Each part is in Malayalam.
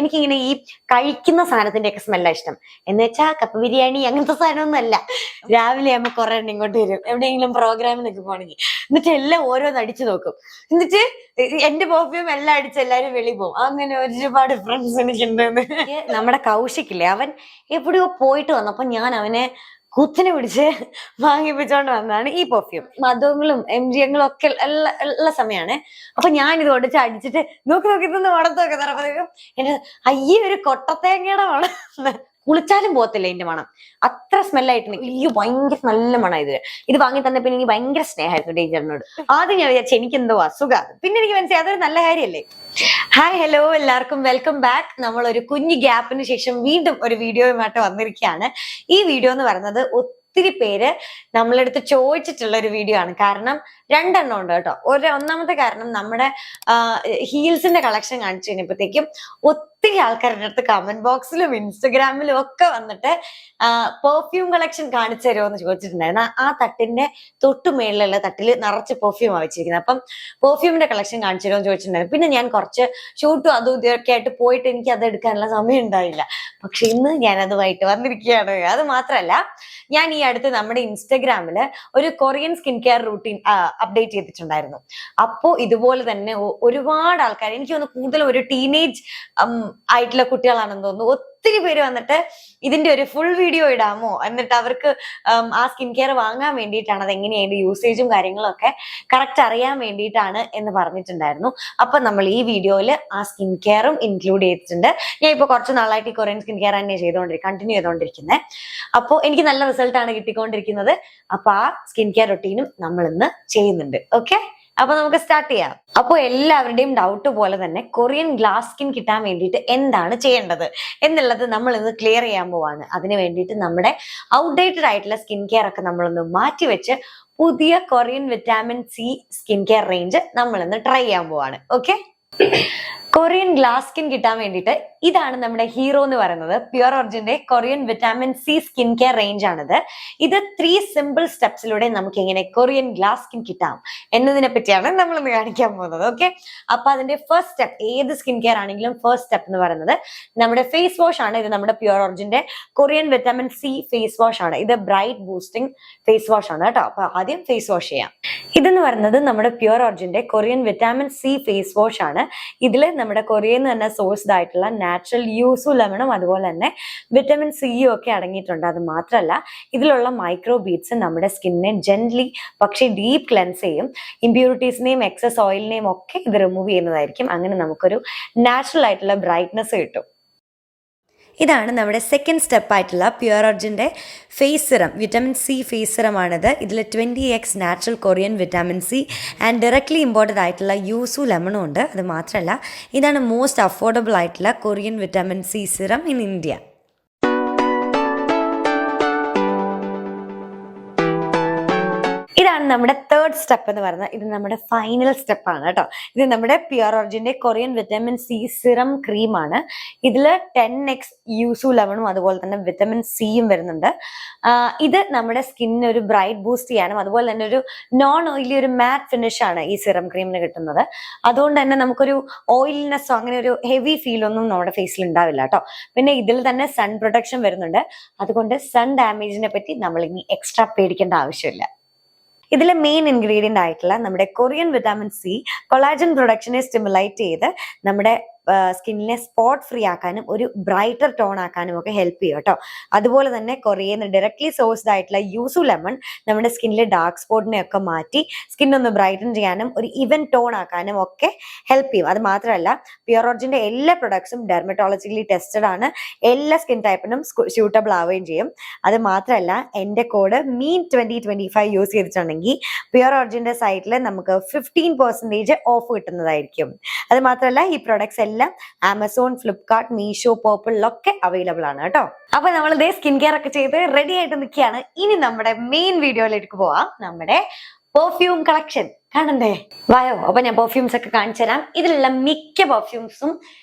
എനിക്കിങ്ങനെ ഈ കഴിക്കുന്ന സാധനത്തിന്റെ ഒക്കെ സ്മെല്ലാ ഇഷ്ടം. എന്ന് വെച്ചാൽ കപ്പ ബിരിയാണി അങ്ങനത്തെ സാധനമൊന്നും അല്ല. രാവിലെ ആകുമ്പോൾ കുറെ എണ്ണം ഇങ്ങോട്ട് വരും, എവിടെയെങ്കിലും പ്രോഗ്രാമിനൊക്കെ പോകണമെങ്കിൽ. എന്നിട്ട് എല്ലാം ഓരോന്ന് അടിച്ചു നോക്കും. എന്നിട്ട് എന്റെ പെർഫ്യൂം എല്ലാം അടിച്ച് എല്ലാരും വെളിയിൽ പോകും. അങ്ങനെ ഒരുപാട് ഫ്രണ്ട്സ് എനിക്കുണ്ടെന്ന്. നമ്മുടെ കൗശിക്കില്ലേ, അവൻ എവിടെയോ പോയിട്ട് വന്നപ്പോ ഞാൻ അവനെ കുത്തിനെ പിടിച്ച് വാങ്ങിപ്പിച്ചോണ്ട് വന്നതാണ് ഈ പെർഫ്യൂം. മധുങ്ങളും MGങ്ങളും ഒക്കെ ഉള്ള സമയമാണ്. അപ്പൊ ഞാൻ ഇത് കൊണ്ടിട്ട് അടിച്ചിട്ട് നോക്കി നിന്ന് മണത്തൊക്കെ തറപ്പത്തേക്കും എന്റെ അയ്യ ഒരു കൊട്ടത്തേങ്ങയുടെ മണം. കുളിച്ചാലും പോകത്തില്ല ഇതിന്റെ മണം, അത്ര സ്മെല്ലായിട്ടുണ്ട്. അയ്യോ ഭയങ്കര നല്ല മണം ഇത് വാങ്ങി തന്നപ്പോ എനിക്ക് ഭയങ്കര സ്നേഹമായിരുന്നു ഡേഞ്ചറിനോട്. ആദ്യം ഞാൻ വിചാരിച്ചു എനിക്കെന്തോ അസുഖമാണ്, പിന്നെ എനിക്ക് മനസ്സിലായി അതൊരു നല്ല കാര്യമല്ലേ. ഹായ് ഹലോ എല്ലാവർക്കും വെൽക്കം ബാക്ക്. നമ്മൾ ഒരു കുഞ്ഞു ഗ്യാപ്പിന് ശേഷം വീണ്ടും ഒരു വീഡിയോയുമായിട്ട് വന്നിരിക്കുകയാണ്. ഈ വീഡിയോ എന്ന് പറയുന്നത് ഒത്തിരി പേര് നമ്മളെടുത്ത് ചോദിച്ചിട്ടുള്ള ഒരു വീഡിയോ ആണ്. കാരണം രണ്ടെണ്ണം ഉണ്ട് കേട്ടോ. ഒന്നാമത്തെ കാരണം നമ്മുടെ ഹീൽസിന്റെ കളക്ഷൻ കാണിച്ചു കഴിഞ്ഞപ്പോഴത്തേക്കും ഒത്തിരി ആൾക്കാരുടെ അടുത്ത് കമന്റ് ബോക്സിലും ഇൻസ്റ്റഗ്രാമിലും ഒക്കെ വന്നിട്ട് പെർഫ്യൂം കളക്ഷൻ കാണിച്ചു തരുമോ എന്ന് ചോദിച്ചിട്ടുണ്ടായിരുന്നു. ആ തട്ടിന്റെ തൊട്ടു മേളിലുള്ള തട്ടിൽ നിറച്ച് പെർഫ്യൂമാണ് വെച്ചിരിക്കുന്നത്. അപ്പം പെർഫ്യൂമിന്റെ കളക്ഷൻ കാണിച്ചു തരുമോ എന്ന് ചോദിച്ചിട്ടുണ്ടായിരുന്നു. പിന്നെ ഞാൻ കുറച്ച് ഷൂട്ടും അതും ഇതൊക്കെ ആയിട്ട് പോയിട്ട് എനിക്ക് അത് എടുക്കാനുള്ള സമയം ഉണ്ടായില്ല. പക്ഷെ ഇന്ന് ഞാൻ അതുമായിട്ട് വന്നിരിക്കുകയാണ്. അത് മാത്രമല്ല, ഞാൻ ഈ അടുത്ത് നമ്മുടെ ഇൻസ്റ്റഗ്രാമില് ഒരു Korean skin care routine update ചെയ്തിട്ടുണ്ടായിരുന്നു. അപ്പോ ഇതുപോലെ തന്നെ ഒരുപാട് ആൾക്കാർ, എനിക്ക് തോന്നുന്നു കൂടുതലും ഒരു ടീനേജ് ആയിട്ടുള്ള കുട്ടികളാണെന്ന് തോന്നുന്നു, ഒത്തിരി പേര് വന്നിട്ട് ഇതിന്റെ ഒരു ഫുൾ വീഡിയോ ഇടാമോ, എന്നിട്ട് അവർക്ക് ആ സ്കിൻ കെയർ വാങ്ങാൻ വേണ്ടിയിട്ടാണ്, അത് എങ്ങനെയാണ് യൂസേജും കാര്യങ്ങളും ഒക്കെ കറക്റ്റ് അറിയാൻ വേണ്ടിയിട്ടാണ് എന്ന് പറഞ്ഞിട്ടുണ്ടായിരുന്നു. അപ്പൊ നമ്മൾ ഈ വീഡിയോയിൽ ആ സ്കിൻ കെയറും ഇൻക്ലൂഡ് ചെയ്തിട്ടുണ്ട്. ഞാൻ ഇപ്പൊ കുറച്ച് നാളായിട്ട് ഈ കൊറിയൻ സ്കിൻ കെയർ തന്നെ കണ്ടിന്യൂ ചെയ്തുകൊണ്ടിരിക്കുന്നത്. അപ്പോൾ എനിക്ക് നല്ല റിസൾട്ട് ആണ് കിട്ടിക്കൊണ്ടിരിക്കുന്നത്. അപ്പൊ ആ സ്കിൻ കെയർ റൊട്ടീനും നമ്മൾ ഇന്ന് ചെയ്യുന്നുണ്ട്. ഓക്കെ, അപ്പൊ നമുക്ക് സ്റ്റാർട്ട് ചെയ്യാം. അപ്പൊ എല്ലാവരുടെയും ഡൗട്ട് പോലെ തന്നെ കൊറിയൻ ഗ്ലാസ് സ്കിൻ കിട്ടാൻ വേണ്ടിയിട്ട് എന്താണ് ചെയ്യേണ്ടത് എന്നുള്ളത് നമ്മൾ ഇന്ന് ക്ലിയർ ചെയ്യാൻ പോവാണ്. അതിന് വേണ്ടിയിട്ട് നമ്മുടെ ഔട്ട്ഡേറ്റഡ് ആയിട്ടുള്ള സ്കിൻ കെയർ ഒക്കെ നമ്മളൊന്ന് മാറ്റിവെച്ച് പുതിയ Korean vitamin C skin care range നമ്മൾ ഇന്ന് ട്രൈ ചെയ്യാൻ പോവാണ്. ഓക്കെ, കൊറിയൻ ഗ്ലാസ് സ്കിൻ കിട്ടാൻ വേണ്ടിയിട്ട് ഇതാണ് നമ്മുടെ ഹീറോ എന്ന് പറയുന്നത്. പ്യുർ ഒറിജിന്റെ Korean vitamin C skin care range ആണിത്. ഇത് 3 സിമ്പിൾ സ്റ്റെപ്സിലൂടെ നമുക്ക് എങ്ങനെ കൊറിയൻ ഗ്ലാസ് സ്കിൻ കിട്ടാം എന്നതിനെ പറ്റിയാണ് നമ്മൾ ഇന്ന് കാണിക്കാൻ പോകുന്നത്. ഓക്കെ, അപ്പൊ അതിന്റെ ഫസ്റ്റ് സ്റ്റെപ്പ്, ഏത് സ്കിൻ കെയർ ആണെങ്കിലും ഫസ്റ്റ് സ്റ്റെപ്പ് എന്ന് പറയുന്നത് നമ്മുടെ ഫേസ് വാഷ് ആണ്. ഇത് നമ്മുടെ പ്യുർ ഒറിജിന്റെ Korean vitamin C face wash ആണ്. ഇത് ബ്രൈറ്റ് ബൂസ്റ്റിംഗ് ഫേസ് വാഷ് ആണ് കേട്ടോ. അപ്പൊ ആദ്യം ഫേസ് വാഷ് ചെയ്യാം. ഇതെന്ന് പറയുന്നത് നമ്മുടെ പ്യുർ ഒറിജിന്റെ Korean vitamin C face wash ആണ്. ഇതില് നമ്മുടെ കൊറിയയിൽ നിന്ന് തന്നെ സോഴ്സ്ഡ് ആയിട്ടുള്ള നാച്ചുറൽ യൂസു ലെമണും അതുപോലെ തന്നെ വിറ്റമിൻ സിയും ഒക്കെ അടങ്ങിയിട്ടുണ്ട്. അത് മാത്രമല്ല, ഇതിലുള്ള മൈക്രോ ബീഡ്സ് നമ്മുടെ സ്കിന്നിനെ ജെന്റ്ലി പക്ഷേ ഡീപ്പ് ക്ലെൻസ് ചെയ്യും. ഇമ്പ്യൂരിറ്റീസിനെയും എക്സസ് ഓയിലിനെയും ഒക്കെ ഇത് റിമൂവ് ചെയ്യുന്നതായിരിക്കും. അങ്ങനെ നമുക്കൊരു നാച്ചുറൽ ആയിട്ടുള്ള ബ്രൈറ്റ്നസ് കിട്ടും. ഇതാണ് നമ്മുടെ സെക്കൻഡ് സ്റ്റെപ്പ് ആയിട്ടുള്ള പ്യുർ ഒറിജിന്റെ face serum, vitamin C face serum ആണിത്. ഇതിൽ 20x natural Korean vitamin C and directly imported ആയിട്ടുള്ള യൂസു ലെമണും ഉണ്ട്. അത് മാത്രമല്ല, ഇതാണ് മോസ്റ്റ് അഫോർഡബിൾ ആയിട്ടുള്ള Korean vitamin C serum in India. ഇതാണ് നമ്മുടെ തേർഡ് സ്റ്റെപ്പ് എന്ന് പറയുന്നത്. ഇത് നമ്മുടെ ഫൈനൽ സ്റ്റെപ്പ് ആണ് കേട്ടോ. ഇത് നമ്മുടെ പ്യുർ ഒറിജിന്റെ Korean vitamin C serum cream ആണ്. ഇതിൽ 10x യൂസു ലെമണും അതുപോലെ തന്നെ വിറ്റാമിൻ സിയും വരുന്നുണ്ട്. ഇത് നമ്മുടെ സ്കിന്നിന് ഒരു ബ്രൈറ്റ് ബൂസ്റ്റ് ചെയ്യാനും അതുപോലെ തന്നെ ഒരു നോൺ ഓയിലി ഒരു മാറ്റ് ഫിനിഷ് ആണ് ഈ സിറം ക്രീമിന് കിട്ടുന്നത്. അതുകൊണ്ട് തന്നെ നമുക്കൊരു ഓയിലിനെസ്സോ അങ്ങനെ ഒരു ഹെവി ഫീൽ ഒന്നും നമ്മുടെ ഫേസിൽ ഉണ്ടാവില്ല കേട്ടോ. പിന്നെ ഇതിൽ തന്നെ സൺ പ്രൊട്ടക്ഷൻ വരുന്നുണ്ട്. അതുകൊണ്ട് സൺ ഡാമേജിനെ പറ്റി നമ്മൾ ഇനി എക്സ്ട്രാ പേടിക്കേണ്ട ആവശ്യമില്ല. ഇതിലെ മെയിൻ ഇൻഗ്രീഡിയന്റ് ആയിട്ടുള്ള നമ്മുടെ കൊറിയൻ വിറ്റാമിൻ സി കൊളാജൻ പ്രൊഡക്ഷനെ സ്റ്റിമുലേറ്റ് ചെയ്ത് നമ്മുടെ സ്കിന്നിനെ സ്പോട്ട് ഫ്രീ ആക്കാനും ഒരു ബ്രൈറ്റർ ടോൺ ആക്കാനും ഒക്കെ ഹെൽപ്പ് ചെയ്യും കേട്ടോ. അതുപോലെ തന്നെ കൊറിയയിൽ നിന്ന് ഡയറക്ട്ലി സോഴ്സ്ഡ് ആയിട്ടുള്ള യൂസു ലെമൺ നമ്മുടെ സ്കിന്നിലെ ഡാർക്ക് സ്പോട്ടിനെ ഒക്കെ മാറ്റി സ്കിന്നൊന്ന് ബ്രൈറ്റൻ ചെയ്യാനും ഒരു ഇവൻ ടോൺ ആക്കാനും ഒക്കെ ഹെൽപ്പ് ചെയ്യും. അത് മാത്രമല്ല, പ്യുർ ഒറിജിന്റെ എല്ലാ പ്രൊഡക്ട്സും ഡെർമറ്റോളജിക്കലി ടെസ്റ്റഡ് ആണ്. എല്ലാ സ്കിൻ ടൈപ്പിനും സ്യൂട്ടബിൾ ആവുകയും ചെയ്യും. അത് മാത്രമല്ല, എൻ്റെ കോഡ് MEAN2025 യൂസ് ചെയ്തിട്ടുണ്ടെങ്കിൽ പ്യുർ ഒറിജിന്റെ സൈറ്റിൽ നമുക്ക് 15% ഓഫ് കിട്ടുന്നതായിരിക്കും. അത് മാത്രമല്ല, ഈ പ്രൊഡക്ട്സ് എല്ലാം ആമസോൺ, ഫ്ലിപ്കാർട്ട്, മീഷോ, പേർപ്പിളിലൊക്കെ അവൈലബിൾ ആണ് കേട്ടോ. അപ്പൊ നമ്മൾ ഇതേ സ്കിൻ കെയർ ഒക്കെ ചെയ്ത് റെഡി ആയിട്ട് നിൽക്കുകയാണ്. ഇനി നമ്മുടെ മെയിൻ വീഡിയോയിലേക്ക് പോവാം. നമ്മുടെ പെർഫ്യൂം കളക്ഷൻ കാണണ്ടേ? വായോ. അപ്പൊ ഞാൻ പെർഫ്യൂംസ് ഒക്കെ കാണിച്ചു തരാം. ഇതിലുള്ള മിക്ക പെർഫ്യൂംസും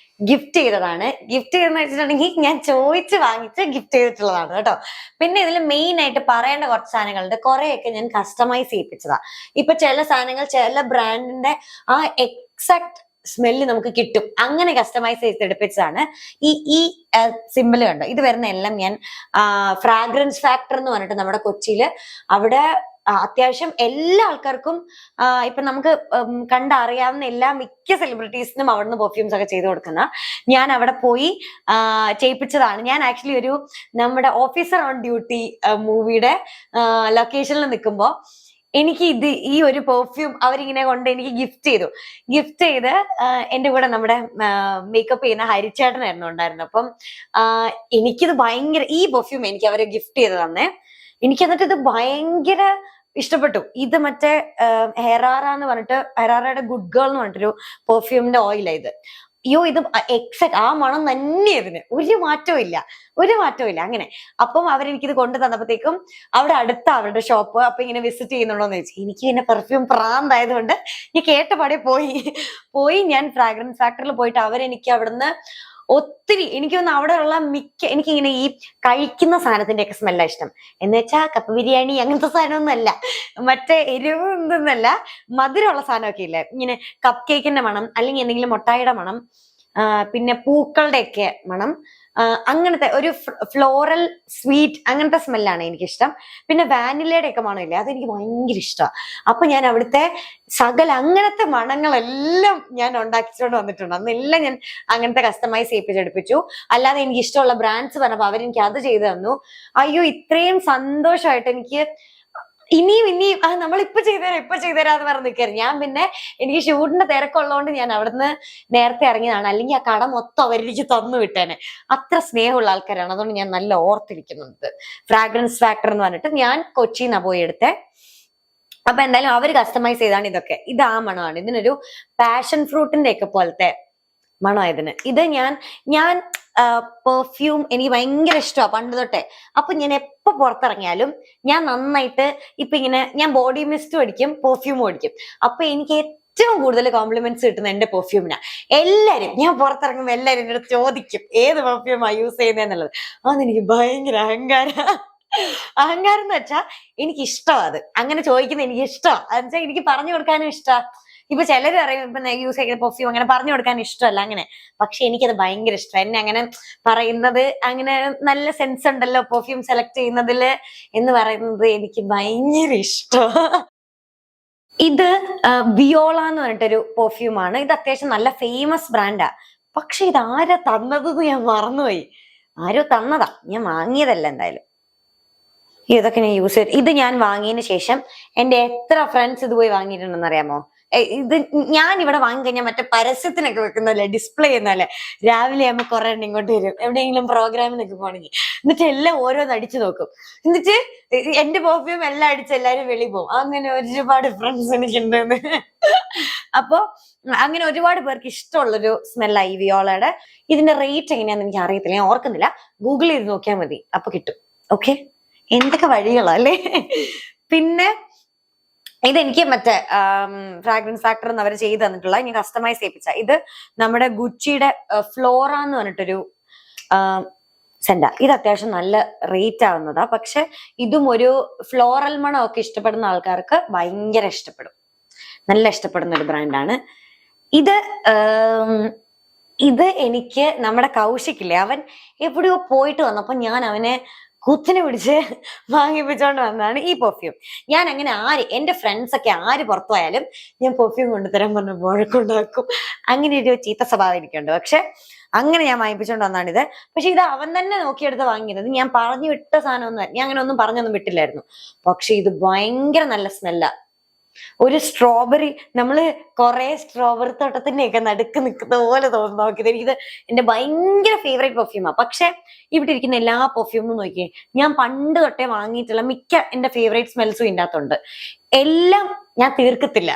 ഗിഫ്റ്റ് ചെയ്തതാണ്. ഗിഫ്റ്റ് ചെയ്തെന്ന് വെച്ചിട്ടുണ്ടെങ്കിൽ ഞാൻ ചോദിച്ച് വാങ്ങിച്ച് ഗിഫ്റ്റ് ചെയ്തിട്ടുള്ളതാണ് കേട്ടോ. പിന്നെ ഇതിൽ മെയിൻ ആയിട്ട് പറയേണ്ട കുറച്ച് സാധനങ്ങളുണ്ട്. കുറെയൊക്കെ ഞാൻ കസ്റ്റമൈസ് ചെയ്യിപ്പിച്ചതാ. ഇപ്പൊ ചില സാധനങ്ങൾ ചില ബ്രാൻഡിന്റെ ആ എക്സാക്ട് സ്മെല്ല് നമുക്ക് കിട്ടും. അങ്ങനെ കസ്റ്റമൈസ് ചെയ്തെടുപ്പിച്ചതാണ് ഈ സിമ്പിൾ കണ്ടോ. ഇത് വരുന്ന എല്ലാം ഞാൻ ഫ്രാഗ്രൻസ് ഫാക്ടർ എന്ന് പറഞ്ഞിട്ട് നമ്മുടെ കൊച്ചിയില് അവിടെ അത്യാവശ്യം എല്ലാ ആൾക്കാർക്കും ഇപ്പൊ നമുക്ക് കണ്ടറിയാവുന്ന എല്ലാ മിക്ക സെലിബ്രിറ്റീസിനും അവിടുന്ന് പെർഫ്യൂംസ് ഒക്കെ ചെയ്തു കൊടുക്കുന്ന ഞാൻ അവിടെ പോയി ചെയ്യിപ്പിച്ചതാണ്. ഞാൻ ആക്ച്വലി ഒരു നമ്മുടെ ഓഫീസർ ഓൺ ഡ്യൂട്ടി മൂവിയുടെ ലൊക്കേഷനിൽ നിൽക്കുമ്പോ എനിക്ക് ഈ ഒരു പെർഫ്യൂം അവരിങ്ങനെ കൊണ്ട് എനിക്ക് ഗിഫ്റ്റ് ചെയ്ത് എന്റെ കൂടെ നമ്മുടെ മേക്കപ്പ് ചെയ്യുന്ന ഹരിച്ചേട്ടനായിരുന്നു ഉണ്ടായിരുന്നു. അപ്പം എനിക്കിത് ഭയങ്കര ഈ പെർഫ്യൂം എനിക്ക് അവര് ഗിഫ്റ്റ് ചെയ്ത് തന്നെ. എനിക്ക് എന്നിട്ട് ഇത് ഭയങ്കര ഇഷ്ടപ്പെട്ടു. ഇത് മറ്റേ ഹെറാറ എന്ന് പറഞ്ഞിട്ട് ഹെറാറയുടെ ഗുഡ് ഗേൾ എന്ന് പറഞ്ഞിട്ടൊരു പെർഫ്യൂമിന്റെ ഓയിലാണ് ഇത്. അയ്യോ ഇത് എക്സാക്ട് ആ മണം തന്നെ ഇതിന് ഒരു മാറ്റവും ഇല്ല അങ്ങനെ. അപ്പം അവരെനിക്കിത് കൊണ്ടു തന്നപ്പോഴത്തേക്കും അവിടെ അടുത്ത അവരുടെ ഷോപ്പ് അപ്പൊ ഇങ്ങനെ വിസിറ്റ് ചെയ്യുന്നുണ്ടോന്ന് ചോദിച്ചു. എനിക്ക് പിന്നെ പെർഫ്യൂം പ്രാന്തായതുകൊണ്ട് ഞാൻ കേട്ടപാടെ പോയി ഞാൻ ഫ്രാഗ്രൻസ് ഫാക്ടറിൽ പോയിട്ട് അവരെനിക്ക് അവിടുന്ന് ഒത്തിരി എനിക്ക് തോന്നുന്നു അവിടെയുള്ള എനിക്കിങ്ങനെ ഈ കഴിക്കുന്ന സാധനത്തിന്റെ ഒക്കെ സ്മെല്ലാ ഇഷ്ടം. എന്ന് വെച്ചാൽ കപ്പ ബിരിയാണി അങ്ങനത്തെ സാധനമൊന്നും അല്ല, മറ്റേ എരിവ് ഒന്നല്ല, മധുരമുള്ള സാധനമൊക്കെ ഇല്ലേ, ഇങ്ങനെ കപ്പ് കേക്കിന്റെ മണം അല്ലെങ്കിൽ എന്തെങ്കിലും മുട്ടായിയുടെ മണം, പിന്നെ പൂക്കളുടെ ഒക്കെ മണം, അങ്ങനത്തെ ഒരു ഫ്ലോറൽ സ്വീറ്റ് അങ്ങനത്തെ സ്മെല്ലാണ് എനിക്കിഷ്ടം. പിന്നെ വാനിലയുടെ ഒക്കെ മണമില്ലേ, അതെനിക്ക് ഭയങ്കര ഇഷ്ടമാണ്. അപ്പൊ ഞാൻ അവിടുത്തെ അങ്ങനത്തെ മണങ്ങളെല്ലാം ഞാൻ ഉണ്ടാക്കിച്ചുകൊണ്ട് വന്നിട്ടുണ്ട്. അന്നെല്ലാം ഞാൻ അങ്ങനത്തെ കസ്റ്റമൈസ് ചെയ്യിപ്പിച്ചെടുപ്പിച്ചു. അല്ലാതെ എനിക്ക് ഇഷ്ടമുള്ള ബ്രാൻഡ്സ് പറഞ്ഞപ്പോ അവരെനിക്ക് അത് ചെയ്തു തന്നു. അയ്യോ ഇത്രയും സന്തോഷമായിട്ട് എനിക്ക് ഇനിയും നമ്മൾ ഇപ്പൊ ചെയ്തുതരാന്ന് പറഞ്ഞ് നിൽക്കരുത്. ഞാൻ പിന്നെ എനിക്ക് ഷൂട്ടിന്റെ തിരക്കുള്ളതുകൊണ്ട് ഞാൻ അവിടുന്ന് നേരത്തെ ഇറങ്ങിയതാണ്. അല്ലെങ്കിൽ ആ കട മൊത്തം അവരെനിക്ക് തന്നു വിട്ടേനെ. അത്ര സ്നേഹമുള്ള ആൾക്കാരാണ്. അതുകൊണ്ട് ഞാൻ നല്ല ഓർത്തിരിക്കുന്നുണ്ട്. ഫ്രാഗ്രൻസ് ഫാക്ടർ എന്ന് പറഞ്ഞിട്ട് ഞാൻ കൊച്ചിന്നാ പോയി എടുത്തേ. അപ്പൊ എന്തായാലും അവർ കസ്റ്റമൈസ് ചെയ്താണ് ഇതൊക്കെ. ഇത് ആ മണമാണ്. ഇതിനൊരു പാഷൻ ഫ്രൂട്ടിന്റെ ഒക്കെ പോലത്തെ മണമായതിന്. ഇത് ഞാൻ പെർഫ്യൂം എനിക്ക് ഭയങ്കര ഇഷ്ടമാണ് പണ്ട് തൊട്ടേ. അപ്പൊ ഞാൻ എപ്പോ പുറത്തിറങ്ങിയാലും ഞാൻ നന്നായിട്ട് ഇപ്പൊ ഇങ്ങനെ ഞാൻ ബോഡി മിസ്റ്റും അടിക്കും പെർഫ്യൂമും അടിക്കും. അപ്പൊ എനിക്ക് ഏറ്റവും കൂടുതൽ കോംപ്ലിമെന്റ്സ് കിട്ടുന്ന എന്റെ പെർഫ്യൂമിനാ. എല്ലാരും ഞാൻ പുറത്തിറങ്ങുമ്പോൾ എല്ലാരും എന്റെ അടുത്ത് ചോദിക്കും ഏത് പെർഫ്യൂമാ യൂസ് ചെയ്യുന്നതെന്നുള്ളത്. അതെനിക്ക് ഭയങ്കര അഹങ്കാരം എന്ന് വെച്ചാൽ എനിക്ക് ഇഷ്ടമാണ് അത്. അങ്ങനെ ചോദിക്കുന്നത് എനിക്ക് ഇഷ്ടമാണ്. അതെന്നുവെച്ചാൽ എനിക്ക് പറഞ്ഞു കൊടുക്കാനും ഇഷ്ടമാണ്. ഇപ്പൊ ചിലര് പറയും ഇപ്പൊ യൂസ് ചെയ്യുന്ന പെർഫ്യൂം അങ്ങനെ പറഞ്ഞു കൊടുക്കാൻ ഇഷ്ടമല്ല അങ്ങനെ. പക്ഷെ എനിക്കത് ഭയങ്കര ഇഷ്ടം. എന്നെ അങ്ങനെ പറയുന്നത് അങ്ങനെ നല്ല സെൻസ് ഉണ്ടല്ലോ പെർഫ്യൂം സെലക്ട് ചെയ്യുന്നതില് എന്ന് പറയുന്നത് എനിക്ക് ഭയങ്കര ഇഷ്ടം. ഇത് വിയോള എന്ന് പറഞ്ഞിട്ടൊരു പെർഫ്യൂമാണ്. ഇത് അത്യാവശ്യം നല്ല ഫേമസ് ബ്രാൻഡാ. പക്ഷെ ഇത് ആരാ തന്നത് ഞാൻ മറന്നുപോയി. ആരോ തന്നതാ, ഞാൻ വാങ്ങിയതല്ല എന്തായാലും. ഇതൊക്കെ ഞാൻ യൂസ് ചെയ്തു. ഇത് ഞാൻ വാങ്ങിയതിന് ശേഷം എന്റെ എത്ര ഫ്രണ്ട്സ് ഇത് പോയി വാങ്ങിയിട്ടുണ്ടെന്ന് അറിയാമോ? ഇത് ഞാൻ ഇവിടെ വാങ്ങിക്കഴിഞ്ഞാൽ മറ്റേ പരസ്യത്തിനൊക്കെ വെക്കുന്നല്ലേ, ഡിസ്പ്ലേ ചെയ്യുന്നല്ലേ, രാവിലെ ആകുമ്പോൾ കുറെ എണ്ണം ഇങ്ങോട്ട് വരും എവിടെയെങ്കിലും പ്രോഗ്രാമിനൊക്കെ പോകണമെങ്കിൽ. എന്നിട്ട് എല്ലാം ഓരോന്ന് അടിച്ചു നോക്കും. എന്നിട്ട് എന്റെ പെർഫ്യൂം എല്ലാം അടിച്ച് എല്ലാരും വെളി പോകും. അങ്ങനെ ഒരുപാട് ഫ്രണ്ട്സ് എനിക്കുണ്ടെന്ന്. അപ്പൊ അങ്ങനെ ഒരുപാട് പേർക്ക് ഇഷ്ടമുള്ളൊരു സ്മെല്ലായി വിയോളയുടെ. ഇതിന്റെ റേറ്റ് എങ്ങനെയാന്ന് എനിക്ക് അറിയത്തില്ല, ഞാൻ ഓർക്കുന്നില്ല. ഗൂഗിൾ ചെയ്ത് നോക്കിയാൽ മതി, അപ്പൊ കിട്ടും. ഓക്കെ, എന്തൊക്കെ വഴികളാ അല്ലേ. പിന്നെ ഇതെനിക്ക് മറ്റേ ഫ്രാഗ്രൻസ് ഫാക്ടർ എന്ന് അവർ ചെയ്ത് തന്നിട്ടുള്ള ഇനി കസ്റ്റമൈസ് ചെയ്യിപ്പിച്ച ഇത് നമ്മുടെ ഗുച്ചിയുടെ ഫ്ലോറ എന്ന് പറഞ്ഞിട്ടൊരു സെന്റ. ഇത് അത്യാവശ്യം നല്ല റേറ്റ് ആവുന്നതാ. പക്ഷെ ഇതും ഒരു ഫ്ലോറൽ മണം ഒക്കെ ഇഷ്ടപ്പെടുന്ന ആൾക്കാർക്ക് ഭയങ്കര ഇഷ്ടപ്പെടും. നല്ല ഇഷ്ടപ്പെടുന്ന ഒരു ബ്രാൻഡാണ് ഇത്. എനിക്ക് നമ്മുടെ കൗശിക്കില്ലേ, അവൻ എവിടെയോ പോയിട്ട് വന്നപ്പോ ഞാൻ അവനെ കുത്തിനെ പിടിച്ച് വാങ്ങിപ്പിച്ചോണ്ട് വന്നതാണ് ഈ പെർഫ്യൂം. ഞാൻ അങ്ങനെ എന്റെ ഫ്രണ്ട്സ് ഒക്കെ പുറത്തു പോയാലും ഞാൻ പെർഫ്യൂം കൊണ്ടുതരാൻ പറഞ്ഞ വഴക്കുണ്ടാക്കും. അങ്ങനെ ഒരു ചീത്ത സ്വഭാവം എനിക്കുണ്ട്. പക്ഷെ അങ്ങനെ ഞാൻ വാങ്ങിപ്പിച്ചോണ്ട് വന്നാണിത്. പക്ഷെ ഇത് അവൻ തന്നെ നോക്കിയെടുത്ത് വാങ്ങിയത്. ഞാൻ പറഞ്ഞു വിട്ട സാധനമൊന്നും, ഞാൻ അങ്ങനെ ഒന്നും പറഞ്ഞൊന്നും വിട്ടില്ലായിരുന്നു. പക്ഷെ ഇത് ഭയങ്കര നല്ല സ്മെല്ലാ. ഒരു സ്ട്രോബെറി, നമ്മള് കുറെ സ്ട്രോബെറി തോട്ടത്തിന്റെ ഒക്കെ നടുക്ക് നിൽക്കുന്ന പോലെ തോന്നുന്നു നോക്കിയത്. എനിക്കിത് എന്റെ ഭയങ്കര ഫേവറേറ്റ് പെർഫ്യൂമാ. പക്ഷെ ഇവിടെ ഇരിക്കുന്ന എല്ലാ പെർഫ്യൂമും നോക്കിയേ, ഞാൻ പണ്ട് തൊട്ടേ വാങ്ങിയിട്ടുള്ള മിക്ക എന്റെ ഫേവറേറ്റ് സ്മെൽസും ഇതിൻ്റെ അകത്തുണ്ട്. എല്ലാം ഞാൻ തീർക്കത്തില്ല.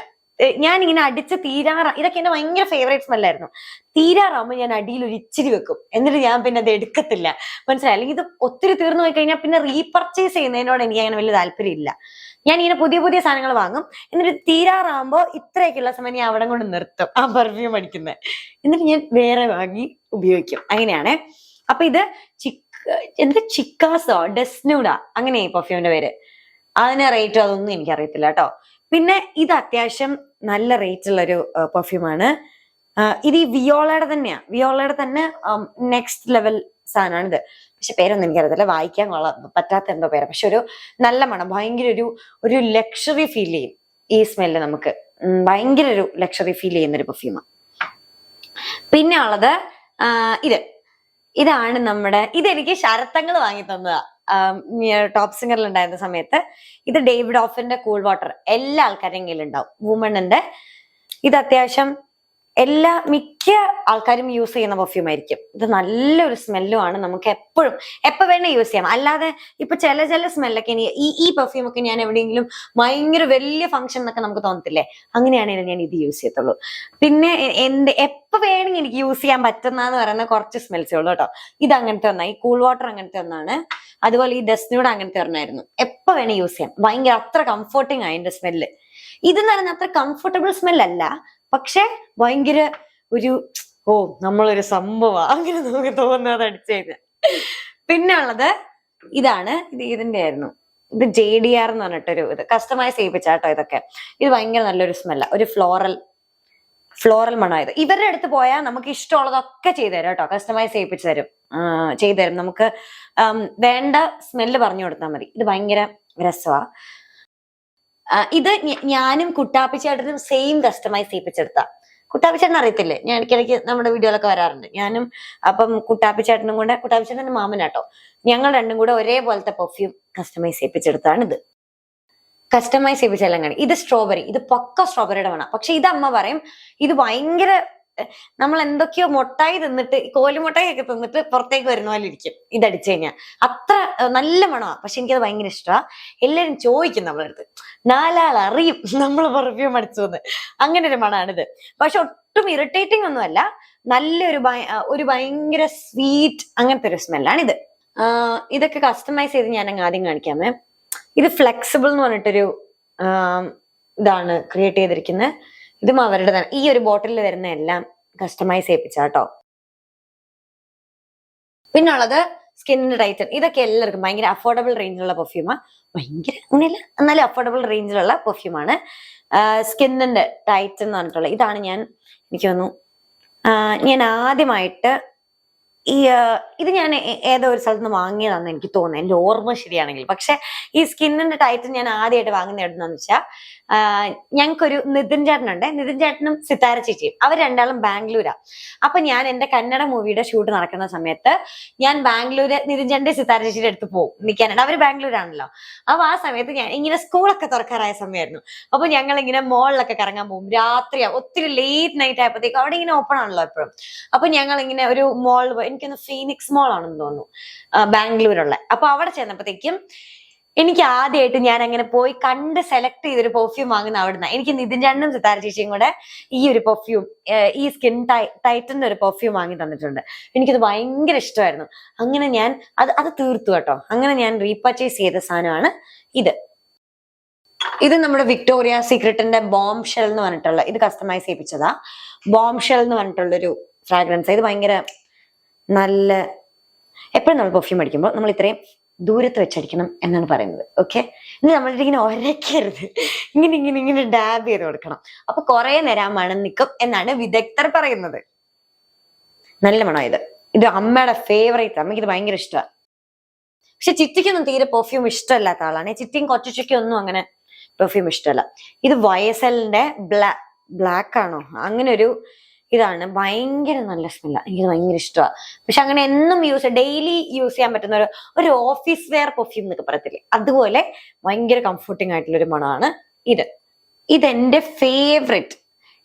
ഞാൻ ഇങ്ങനെ അടിച്ച് ഇതൊക്കെ എന്റെ ഭയങ്കര ഫേവറേറ്റ് സ്മെല്ലായിരുന്നു. തീരാറാകുമ്പോൾ ഞാൻ അടിയിൽ ഒരു ഇച്ചിരി വെക്കും, എന്നിട്ട് ഞാൻ പിന്നെ അത് എടുക്കത്തില്ല. മനസ്സിലായി? അല്ലെങ്കിൽ ഇത് ഒത്തിരി തീർന്നു പോയി കഴിഞ്ഞാൽ പിന്നെ റീപർച്ചേസ് ചെയ്യുന്നതിനോട് എനിക്ക് അങ്ങനെ വലിയ താല്പര്യമില്ല. ഞാൻ ഇങ്ങനെ പുതിയ സാധനങ്ങൾ വാങ്ങും, എന്നിട്ട് തീരാറാകുമ്പോൾ ഇത്രയൊക്കെയുള്ള സമയം ഞാൻ അവിടെ കൊണ്ട് നിർത്തും ആ പെർഫ്യൂം അടിക്കുന്നത്. എന്നിട്ട് ഞാൻ വേറെ വാങ്ങി ഉപയോഗിക്കും. അങ്ങനെയാണ്. അപ്പൊ ഇത് ചിക്കാസോ ഡെസ്നൂഡ അങ്ങനെ ഈ പെർഫ്യൂമിന്റെ പേര്. അതിന് റേറ്റോ അതൊന്നും എനിക്കറിയത്തില്ല കേട്ടോ. പിന്നെ ഇത് അത്യാവശ്യം നല്ല റേറ്റ് ഉള്ളൊരു പെർഫ്യൂമാണ്. ഇത് ഈ വിയോളയുടെ തന്നെയാ, വിയോളയുടെ തന്നെ നെക്സ്റ്റ് ലെവൽ സാധനമാണിത്. പക്ഷെ പേരൊന്നും എനിക്കറിയത്തില്ല, വായിക്കാൻ പറ്റാത്ത എന്തോ പേരാ. പക്ഷെ ഒരു നല്ല മണം, ഭയങ്കര ഒരു ലക്ഷറി ഫീൽ ചെയ്യും ഈ സ്മെല്ല്. നമുക്ക് ഭയങ്കര ഒരു ലക്ഷറി ഫീൽ ചെയ്യുന്ന ഒരു പെർഫ്യൂമാണ്. പിന്നെ ഉള്ളത് ഇതാണ് നമ്മുടെ, ഇതെനിക്ക് ശരത്തങ്ങൾ വാങ്ങി തന്നതാ ടോപ്പ് സിംഗറിൽ ഉണ്ടായിരുന്ന സമയത്ത്. ഇത് ഡേവിഡ് ഓഫിന്റെ കൂൾ വാട്ടർ, എല്ലാ ആൾക്കാരുടെയും കയ്യിലുണ്ടാവും, വുമണിന്റെ. ഇത് അത്യാവശ്യം മിക്ക ആൾക്കാരും യൂസ് ചെയ്യുന്ന പെർഫ്യൂം ആയിരിക്കും. ഇത് നല്ലൊരു സ്മെല്ലും ആണ്, നമുക്ക് എപ്പോ വേണേ യൂസ് ചെയ്യാം. അല്ലാതെ ഇപ്പൊ ചില സ്മെല്ലൊക്കെ ഈ പെർഫ്യൂം ഒക്കെ ഞാൻ എവിടെയെങ്കിലും ഭയങ്കര വലിയ ഫംഗ്ഷൻ എന്നൊക്കെ നമുക്ക് തോന്നത്തില്ലേ, അങ്ങനെയാണെങ്കിൽ ഞാൻ ഇത് യൂസ് ചെയ്യത്തുള്ളൂ. പിന്നെ എപ്പോ വേണമെങ്കിൽ എനിക്ക് യൂസ് ചെയ്യാൻ പറ്റുന്നതെന്ന് പറയുന്ന കുറച്ച് സ്മെൽസേ ഉള്ളൂ കേട്ടോ. ഇത് അങ്ങനത്തെ ഒന്നാ, ഈ കൂൾ വാട്ടർ അങ്ങനത്തെ ഒന്നാണ്. അതുപോലെ ഈ ഡസ്റ്റിനോട് അങ്ങനത്തെ ഒരെണ്ണമായിരുന്നു. എപ്പോ വേണേ യൂസ് ചെയ്യാം, ഭയങ്കര അത്ര കംഫർട്ടിങ് ആ അതിന്റെ സ്മെല്ല്. ഇതെന്ന് പറയുന്ന അത്ര കംഫർട്ടബിൾ സ്മെല്ലല്ല, പക്ഷെ ഭയങ്കര നമ്മളൊരു സംഭവം അങ്ങനെ നമുക്ക് തോന്നുന്നത് അടിച്ചു കഴിഞ്ഞാൽ. പിന്നെ ഉള്ളത് ഇതാണ്, ഇതിന്റെ ആയിരുന്നു, ഇത് JDR എന്ന് പറഞ്ഞിട്ടൊരു ഇത് കസ്റ്റമൈസ് ചെയ്യിപ്പിച്ചാട്ടോ ഇതൊക്കെ. ഇത് ഭയങ്കര നല്ലൊരു സ്മെല്ല, ഒരു ഫ്ലോറൽ മണമായത്. ഇവരുടെ അടുത്ത് പോയാൽ നമുക്ക് ഇഷ്ടമുള്ളതൊക്കെ ചെയ്തു തരും കേട്ടോ, കസ്റ്റമൈസ് ചെയ്തു തരും. നമുക്ക് വേണ്ട സ്മെല്ല് പറഞ്ഞു കൊടുത്താൽ മതി. ഇത് ഭയങ്കര രസമാ. ഇത് ഞാനും കുട്ടാപ്പിച്ചേട്ടനും സെയിം കസ്റ്റമൈസ് ചെയ്യിപ്പിച്ചെടുത്ത. കുട്ടാപ്പിച്ചേട്ടൻ അറിയത്തില്ലേ, ഞാൻ ഇടയ്ക്കിടയ്ക്ക് നമ്മുടെ വീഡിയോയിലൊക്കെ വരാറുണ്ട്. ഞാനും അപ്പം കുട്ടാപ്പിച്ചേട്ടനും കൂടെ, കുട്ടാപ്പിച്ചേട്ടന്റെ മാമനാട്ടോ, ഞങ്ങൾ രണ്ടും കൂടെ ഒരേപോലത്തെ പെർഫ്യൂം കസ്റ്റമൈസ് ചെയ്യിപ്പിച്ചെടുത്താണ് ഇത്. കസ്റ്റമൈസ് ചെയ്യിപ്പിച്ചെല്ലാം കാണി. ഇത് സ്ട്രോബെറി, ഇത് പക്ക സ്ട്രോബെറിയുടെ വേണം. പക്ഷെ ഇത് അമ്മ പറയും ഇത് ഭയങ്കര, നമ്മൾ എന്തൊക്കെയോ മുട്ടായി തിന്നിട്ട്, കോലുമുട്ടായി ഒക്കെ തിന്നിട്ട് പുറത്തേക്ക് വരുന്ന പോലെ ഇരിക്കും ഇതടിച്ചു കഴിഞ്ഞാൽ. അത്ര നല്ല മണമാണ്. പക്ഷെ എനിക്കത് ഭയങ്കര ഇഷ്ടമാണ്. എല്ലാരും ചോദിക്കും നമ്മളടുത്ത്, 4 ആൾ അറിയും നമ്മൾ പെർഫ്യൂം അടിച്ചു എന്ന്. അങ്ങനെ ഒരു മണമാണിത്. പക്ഷെ ഒട്ടും ഇറിറ്റേറ്റിംഗ് ഒന്നുമല്ല, നല്ലൊരു ഭയങ്കര സ്വീറ്റ് അങ്ങനത്തെ ഒരു സ്മെല്ലാണിത്. ഇതൊക്കെ കസ്റ്റമൈസ് ചെയ്ത് ഞാൻ അങ്ങ് ആദ്യം കാണിക്കാമേ. ഇത് ഫ്ലെക്സിബിൾ എന്ന് പറഞ്ഞിട്ടൊരു ഇതാണ് ക്രിയേറ്റ് ചെയ്തിരിക്കുന്നത്. ഇതും അവരുടെ തന്നെ. ഈ ഒരു ബോട്ടിലിൽ വരുന്ന എല്ലാം കസ്റ്റമൈസ് ചെയ്യിപ്പിച്ചാട്ടോ. പിന്നുള്ളത് സ്കിന്നിന്റെ ടൈറ്റൻ. ഇതൊക്കെ എല്ലാവർക്കും ഭയങ്കര അഫോർഡബിൾ റേഞ്ചിലുള്ള പെർഫ്യൂമാണ്. ഭയങ്കര അങ്ങനെയല്ല, എന്നാലും അഫോർഡബിൾ റേഞ്ചിലുള്ള പെർഫ്യൂമാണ്. സ്കിന്നിന്റെ ടൈറ്റൻ എന്ന് പറഞ്ഞിട്ടുള്ള ഇതാണ്. എനിക്ക് തോന്നുന്നു ഞാൻ ആദ്യമായിട്ട് ഇത് ഞാൻ ഏതോ ഒരു സ്ഥലത്ത് നിന്ന് വാങ്ങിയതാണെന്ന് എനിക്ക് തോന്നുന്നു, എന്റെ ഓർമ്മ ശരിയാണെങ്കിൽ. പക്ഷെ ഈ സ്കിന്നിന്റെ ടൈറ്റൻ ഞാൻ ആദ്യമായിട്ട് വാങ്ങുന്ന എവിടുന്നാന്ന് വെച്ചാൽ, ഞങ്ങൾക്കൊരു നിതിൻ ചേട്ടനുണ്ട്. നിതിൻ ചേട്ടനും സിത്താര ചേച്ചിയും, അവർ രണ്ടാളും ബാംഗ്ലൂരാ. അപ്പൊ ഞാൻ എന്റെ കന്നഡ മൂവിയുടെ ഷൂട്ട് നടക്കുന്ന സമയത്ത് ഞാൻ ബാംഗ്ലൂര് നിതിൻ ചേട്ടന്റെ സിത്താര ചേച്ചിയുടെ അടുത്ത് പോകും നിൽക്കാനായിട്ട്. അവര് ബാംഗ്ലൂരാണല്ലോ. അപ്പൊ ആ സമയത്ത് ഞാൻ ഇങ്ങനെ സ്കൂളൊക്കെ തുറക്കാറായ സമയമായിരുന്നു. അപ്പൊ ഞങ്ങൾ ഇങ്ങനെ മോളിലൊക്കെ കറങ്ങാൻ പോകും. രാത്രിയാ, ഒത്തിരി ലേറ്റ് നൈറ്റ് ആയപ്പോഴത്തേക്ക് അവിടെ ഇങ്ങനെ ഓപ്പൺ ആണല്ലോ എപ്പോഴും. അപ്പൊ ഞങ്ങൾ ഇങ്ങനെ ഒരു മോൾ, എനിക്കൊന്ന് ഫീനിക്സ് മോൾ ആണെന്ന് തോന്നുന്നു ബാംഗ്ലൂരുള്ള. അപ്പൊ അവിടെ ചെന്നപ്പോഴത്തേക്കും എനിക്ക് ആദ്യമായിട്ട് ഞാൻ അങ്ങനെ പോയി കണ്ട് സെലക്ട് ചെയ്തൊരു പെർഫ്യൂം വാങ്ങുന്ന അവിടുന്ന്. എനിക്ക് നിതിൻ ചേട്ടനും സിത്താര ചേച്ചിയും കൂടെ ഈ ഒരു പെർഫ്യൂം, ഈ സ്കിൻ ടൈറ്റന്റെ ഒരു പെർഫ്യൂം വാങ്ങി തന്നിട്ടുണ്ട്. എനിക്കത് ഭയങ്കര ഇഷ്ടമായിരുന്നു. അങ്ങനെ ഞാൻ അത് തീർത്തു കേട്ടോ. അങ്ങനെ ഞാൻ റീപർച്ചേസ് ചെയ്ത സാധനമാണ് ഇത്. ഇത് നമ്മുടെ വിക്ടോറിയ സീക്രട്ടിന്റെ ബോം ഷെൽ എന്ന് പറഞ്ഞിട്ടുള്ള, ഇത് കസ്റ്റമൈസ് ചെയ്യിപ്പിച്ചതാ. ബോം ഷെൽ എന്ന് പറഞ്ഞിട്ടുള്ളൊരു ഫ്രാഗ്രൻസ്. ഇത് ഭയങ്കര നല്ല, എപ്പോഴും നമ്മൾ പെർഫ്യൂം അടിക്കുമ്പോൾ നമ്മൾ ഇത്രയും ദൂരത്ത് വെച്ചടിക്കണം എന്നാണ് പറയുന്നത്. ഓക്കെ, ഇനി നമ്മളിങ്ങനെ ഒരയ്ക്കരുത്, ഇങ്ങനെ ഡാബ് ചെയ്ത് കൊടുക്കണം. അപ്പൊ കുറെ നേരം മണം നിൽക്കും എന്നാണ് വിദഗ്ധർ പറയുന്നത്. നല്ല മണം ഇത് അമ്മയുടെ ഫേവറേറ്റ്. അമ്മയ്ക്ക് ഇത് ഭയങ്കര ഇഷ്ടമാണ്. പക്ഷെ ചിറ്റിക്കൊന്നും തീരെ പെർഫ്യൂം ഇഷ്ടമല്ലാത്ത ആളാണ്. ചിറ്റിയും കൊച്ചുച്ചയ്ക്കൊന്നും അങ്ങനെ പെർഫ്യൂം ഇഷ്ടമല്ല. ഇത് YSLന്റെ ബ്ലാക്ക് ആണോ അങ്ങനെ ഒരു ഇതാണ്. ഭയങ്കര നല്ല സ്മെല്ല, എനിക്കത് ഭയങ്കര ഇഷ്ടമാണ്. പക്ഷെ അങ്ങനെ എന്നും ഡെയിലി യൂസ് ചെയ്യാൻ പറ്റുന്ന ഒരു ഓഫീസ് വെയർ പെർഫ്യൂം എന്നൊക്കെ പറയത്തില്ലേ, അതുപോലെ ഭയങ്കര കംഫർട്ടിങ് ആയിട്ടുള്ള ഒരു മണമാണ് ഇതെന്റെ ഫേവറേറ്റ്,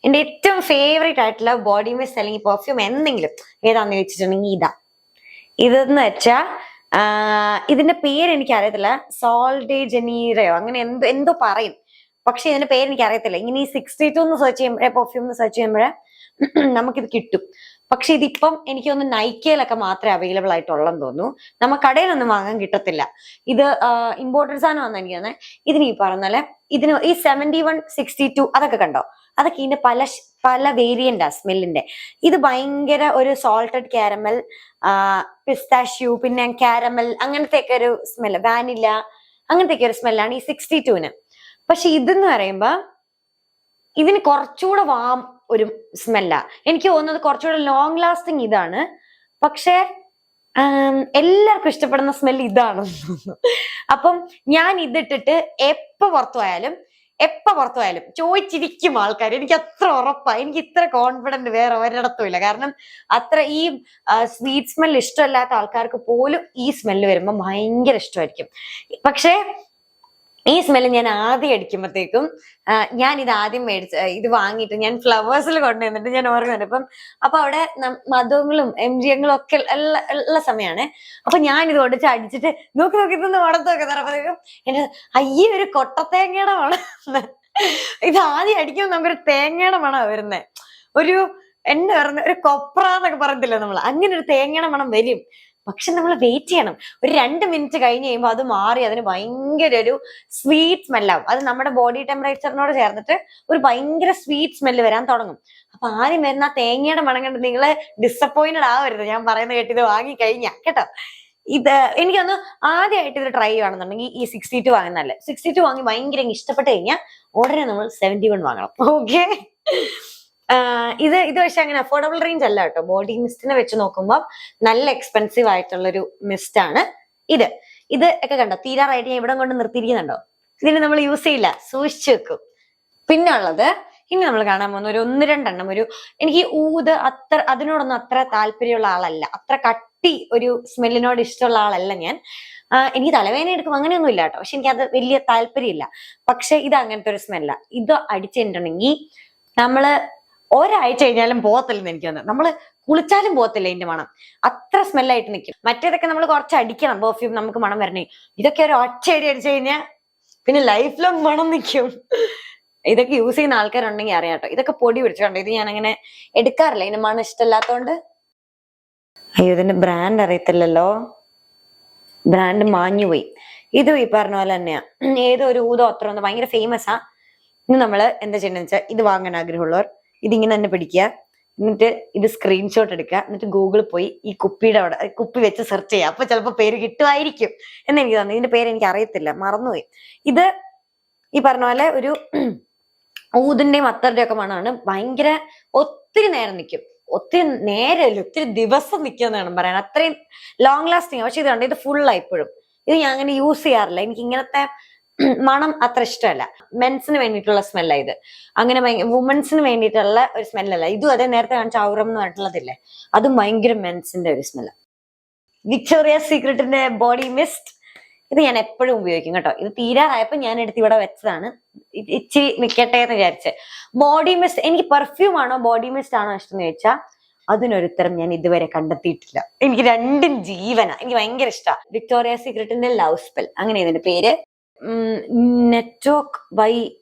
എന്റെ ഏറ്റവും ഫേവറേറ്റ് ആയിട്ടുള്ള ബോഡി മിസ്റ്റ് അല്ലെങ്കിൽ പെർഫ്യൂം എന്തെങ്കിലും ഏതാന്ന് ചോദിച്ചിട്ടുണ്ടെങ്കിൽ ഇതെന്ന് വെച്ചാ ഇതിന്റെ പേര് എനിക്ക് അറിയത്തില്ല. സോൾഡേ ജനീറയോ അങ്ങനെ എന്തോ പറയും. പക്ഷെ ഇതിന്റെ പേര് എനിക്ക് അറിയത്തില്ല. ഇങ്ങനെ ഈ 62 എന്ന് സെർച്ച് ചെയ്യുമ്പോഴേ, പെർഫ്യൂം സെർച്ച് ചെയ്യുമ്പോഴേ നമുക്കിത് കിട്ടും. പക്ഷെ ഇതിപ്പം എനിക്ക് തോന്നുന്നു നൈക്കയിലൊക്കെ മാത്രമേ അവൈലബിൾ ആയിട്ടുള്ളെന്ന് തോന്നുന്നു. നമുക്ക് കടയിലൊന്നും വാങ്ങാൻ കിട്ടത്തില്ല. ഇത് ഇമ്പോർട്ടഡ് സാധനമാണെന്ന് എനിക്ക് തോന്നുന്നത്. ഇതിന് ഈ പറഞ്ഞാല് ഇതിന് ഈ 71, 62 അതൊക്കെ കണ്ടോ, അതൊക്കെ ഇതിന്റെ പല വേരിയന്റാ സ്മെല്ലിന്റെ. ഇത് ഭയങ്കര ഒരു സോൾട്ടഡ് കാരമൽ, പിസ്താഷ്യൂ, പിന്നെ കാരമൽ അങ്ങനത്തെ ഒക്കെ ഒരു സ്മെല്ല്, വാനില അങ്ങനത്തെ ഒക്കെ ഒരു സ്മെല്ലാണ് ഈ 62-ന്. പക്ഷെ ഇതെന്ന് പറയുമ്പോ ഇതിന് കുറച്ചുകൂടെ ഒരു സ്മെല്ലാ. എനിക്ക് തോന്നുന്നത് കുറച്ചുകൂടെ ലോങ് ലാസ്റ്റിംഗ് ഇതാണ്. പക്ഷെ എല്ലാവർക്കും ഇഷ്ടപ്പെടുന്ന സ്മെൽ ഇതാണ്. അപ്പം ഞാൻ ഇതിട്ടിട്ട് എപ്പോ പുറത്തു പോയാലും ചോദിച്ചിരിക്കും ആൾക്കാർ. എനിക്ക് അത്ര ഉറപ്പാ. എനിക്ക് ഇത്ര കോൺഫിഡന്റ് വേറെ ഒരിടത്തും ഇല്ല. കാരണം അത്ര ഈ സ്വീറ്റ് സ്മെൽ ഇഷ്ടമല്ലാത്ത ആൾക്കാർക്ക് പോലും ഈ സ്മെല്ല് വരുമ്പോൾ ഭയങ്കര ഇഷ്ടമായിരിക്കും. പക്ഷേ ഈ സ്മെല്ല് ഞാൻ ആദ്യം അടിക്കുമ്പോഴത്തേക്കും ഞാൻ ഇത് ആദ്യം ഇത് വാങ്ങിയിട്ട് ഞാൻ ഫ്ലവേഴ്സിൽ കൊണ്ടുവന്നിട്ട് ഞാൻ ഓർക്കുന്നുണ്ട്. അപ്പൊ അവിടെ മധുങ്ങളും MGങ്ങളും ഒക്കെ ഉള്ള സമയമാണ്. അപ്പൊ ഞാൻ ഇത് കൊണ്ടിട്ട് അടിച്ചിട്ട് നോക്കി ഇതൊന്ന് മണത്ത് നോക്കുന്നപ്പോഴത്തേക്കും എന്റെ അയ്യേ ഒരു കൊട്ടത്തേങ്ങയുടെ മണം. ഇത് ആദ്യം അടിക്കുമ്പോൾ നമുക്കൊരു തേങ്ങയുടെ മണം വരുന്നേ. ഒരു എന്നെ പറഞ്ഞ ഒരു കൊപ്ര എന്നൊക്കെ പറയത്തില്ല നമ്മൾ, അങ്ങനെ ഒരു തേങ്ങയുടെ മണം വരും. പക്ഷെ നമ്മൾ വെയിറ്റ് ചെയ്യണം. ഒരു 2 മിനിറ്റ് കഴിഞ്ഞ് കഴിയുമ്പോൾ അത് മാറി അതിന് ഭയങ്കര ഒരു സ്വീറ്റ് സ്മെല്ലാവും. അത് നമ്മുടെ ബോഡി ടെമ്പറേച്ചറിനോട് ചേർന്നിട്ട് ഒരു ഭയങ്കര സ്വീറ്റ് സ്മെല്ല് വരാൻ തുടങ്ങും. അപ്പൊ ആദ്യം വരുന്ന ആ തേങ്ങയുടെ മണം കണ്ട് നിങ്ങള് ഡിസപ്പോയിന്റഡ് ആവരുത്. ഞാൻ പറയുന്നത് കേട്ട് ഇത് വാങ്ങി കഴിഞ്ഞാ കേട്ടോ. ഇത് എനിക്കൊന്ന് ആദ്യമായിട്ട് ഇത് ട്രൈ ചെയ്യുകയാണെന്നുണ്ടെങ്കിൽ ഈ 62 വാങ്ങുന്നല്ലേ. 62 വാങ്ങി ഭയങ്കര ഇഷ്ടപ്പെട്ട് കഴിഞ്ഞാൽ ഉടനെ നമ്മൾ 71 വാങ്ങണം. ഓക്കെ. ഇത് പക്ഷെ അങ്ങനെ അഫോർഡബിൾ റേഞ്ച് അല്ല കേട്ടോ. ബോഡി മിസ്റ്റിനെ വെച്ച് നോക്കുമ്പോൾ നല്ല എക്സ്പെൻസീവ് ആയിട്ടുള്ളൊരു മിസ്റ്റ് ആണ് ഇത്. ഇത് ഒക്കെ കണ്ടോ തീരാറായിട്ട് ഞാൻ ഇവിടെ കൊണ്ട് നിർത്തിയിരിക്കുന്നുണ്ടോ. ഇതിന് നമ്മൾ യൂസ് ചെയ്യില്ല, സൂക്ഷിച്ചു വെക്കും. പിന്നെ ഉള്ളത് ഇനി നമ്മൾ കാണാൻ പോകുന്ന ഒരു 1-2 എണ്ണം. എനിക്ക് അതിനോടൊന്നും അത്ര താല്പര്യമുള്ള ആളല്ല. അത്ര കട്ടി ഒരു സ്മെല്ലിനോട് ഇഷ്ടമുള്ള ആളല്ല ഞാൻ. എനിക്ക് തലവേദന എടുക്കും അങ്ങനെയൊന്നും ഇല്ല കേട്ടോ. പക്ഷെ എനിക്ക് അത് വലിയ താല്പര്യമില്ല. പക്ഷെ ഇത് അങ്ങനത്തെ ഒരു സ്മെല്ല. ഇത് അടിച്ചിട്ടുണ്ടെങ്കിൽ നമ്മള് ഒരാഴ്ച കഴിഞ്ഞാലും പോകത്തില്ലെന്ന് എനിക്ക് തോന്നുന്നു. നമ്മള് കുളിച്ചാലും പോകത്തില്ല ഇതിന്റെ മണം. അത്ര സ്മെല്ലായിട്ട് നിൽക്കും. മറ്റേതൊക്കെ നമ്മൾ കുറച്ച് അടിക്കണം പെർഫ്യൂം നമുക്ക് മണം വരണേ. ഇതൊക്കെ ഒരു ഒറ്റയടി അടിച്ചു കഴിഞ്ഞാൽ പിന്നെ ലൈഫ് ലോങ് മണം നിൽക്കും. ഇതൊക്കെ യൂസ് ചെയ്യുന്ന ആൾക്കാരുണ്ടെങ്കിൽ അറിയാം കേട്ടോ. ഇതൊക്കെ പൊടി പിടിച്ചിട്ടുണ്ടോ. ഇത് ഞാൻ അങ്ങനെ എടുക്കാറില്ല, ഇതിന്റെ മണം ഇഷ്ടമല്ലാത്തോണ്ട്. അയ്യോ ഇതിന്റെ ബ്രാൻഡ് അറിയത്തില്ലല്ലോ, ബ്രാൻഡ് മാഞ്ഞുപോയി. ഇതും ഈ പറഞ്ഞ പോലെ തന്നെയാ. ഏതോ ഒരു ഊതോ അത്ര ഒന്ന് ഭയങ്കര ഫേമസ് ആ. ഇനി നമ്മള് എന്താ ചെയ്യണമെന്ന് വെച്ചാൽ ഇത് വാങ്ങാൻ ആഗ്രഹമുള്ളവർ ഇതിങ്ങനെ തന്നെ പിടിക്കുക. എന്നിട്ട് ഇത് സ്ക്രീൻഷോട്ട് എടുക്കുക. എന്നിട്ട് ഗൂഗിളിൽ പോയി ഈ കുപ്പിയുടെ അവിടെ കുപ്പി വെച്ച് സെർച്ച് ചെയ്യുക. അപ്പൊ ചിലപ്പോൾ പേര് കിട്ടുമായിരിക്കും എന്ന് എനിക്ക് തോന്നുന്നു. ഇതിന്റെ പേര് എനിക്ക് അറിയത്തില്ല, മറന്നുപോയി. ഇത് ഈ പറഞ്ഞ പോലെ ഒരു ഊതിന്റെയും അത്തറിന്റെ ഒക്കെ മണമാണ്. ഭയങ്കര ഒത്തിരി നേരം നിൽക്കും. ഒത്തിരി നേരമല്ല, ഒത്തിരി ദിവസം നിൽക്കുമെന്നാണ് പറയാൻ. അത്രയും ലോങ് ലാസ്റ്റിങ്. പക്ഷെ ഇതുണ്ട്, ഇത് ഫുള്ളായി ഇപ്പോഴും. ഇത് ഞാൻ അങ്ങനെ യൂസ് ചെയ്യാറില്ല. എനിക്ക് ഇങ്ങനത്തെ മണം അത്ര ഇഷ്ടമല്ല. മെൻസിന് വേണ്ടിയിട്ടുള്ള സ്മെല്ല ഇത്. അങ്ങനെ വുമൻസിന് വേണ്ടിയിട്ടുള്ള ഒരു സ്മെല്ലല്ല. ഇതും അതേ നേരത്തെ കാണിച്ച ഔറം എന്ന് പറഞ്ഞിട്ടുള്ളതില്ലേ, അതും ഭയങ്കര മെൻസിന്റെ ഒരു സ്മെല്ല. വിക്ടോറിയ സീക്രട്ടിന്റെ ബോഡി മിസ്റ്റ്. ഇത് ഞാൻ എപ്പോഴും ഉപയോഗിക്കും കേട്ടോ. ഇത് തീരാറായപ്പോ ഞാൻ എടുത്ത് ഇവിടെ വെച്ചതാണ്. ഇച്ചിരി നിക്കട്ടെ എന്ന് വിചാരിച്ച്. ബോഡി മിസ്റ്റ് എനിക്ക് പെർഫ്യൂം ആണോ ബോഡി മിസ്റ്റ് ആണോ ഇഷ്ടം എന്ന് ചോദിച്ചാൽ അതിനൊരുത്തരം ഞാൻ ഇതുവരെ കണ്ടെത്തിയിട്ടില്ല. എനിക്ക് രണ്ടും ജീവനാ. എനിക്ക് ഭയങ്കര ഇഷ്ടമാണ്. വിക്ടോറിയ സീക്രട്ടിന്റെ ലവ് സ്പെൽ, അങ്ങനെ ഇതിന്റെ പേര്. നെറ്റോക്ക് ബൈ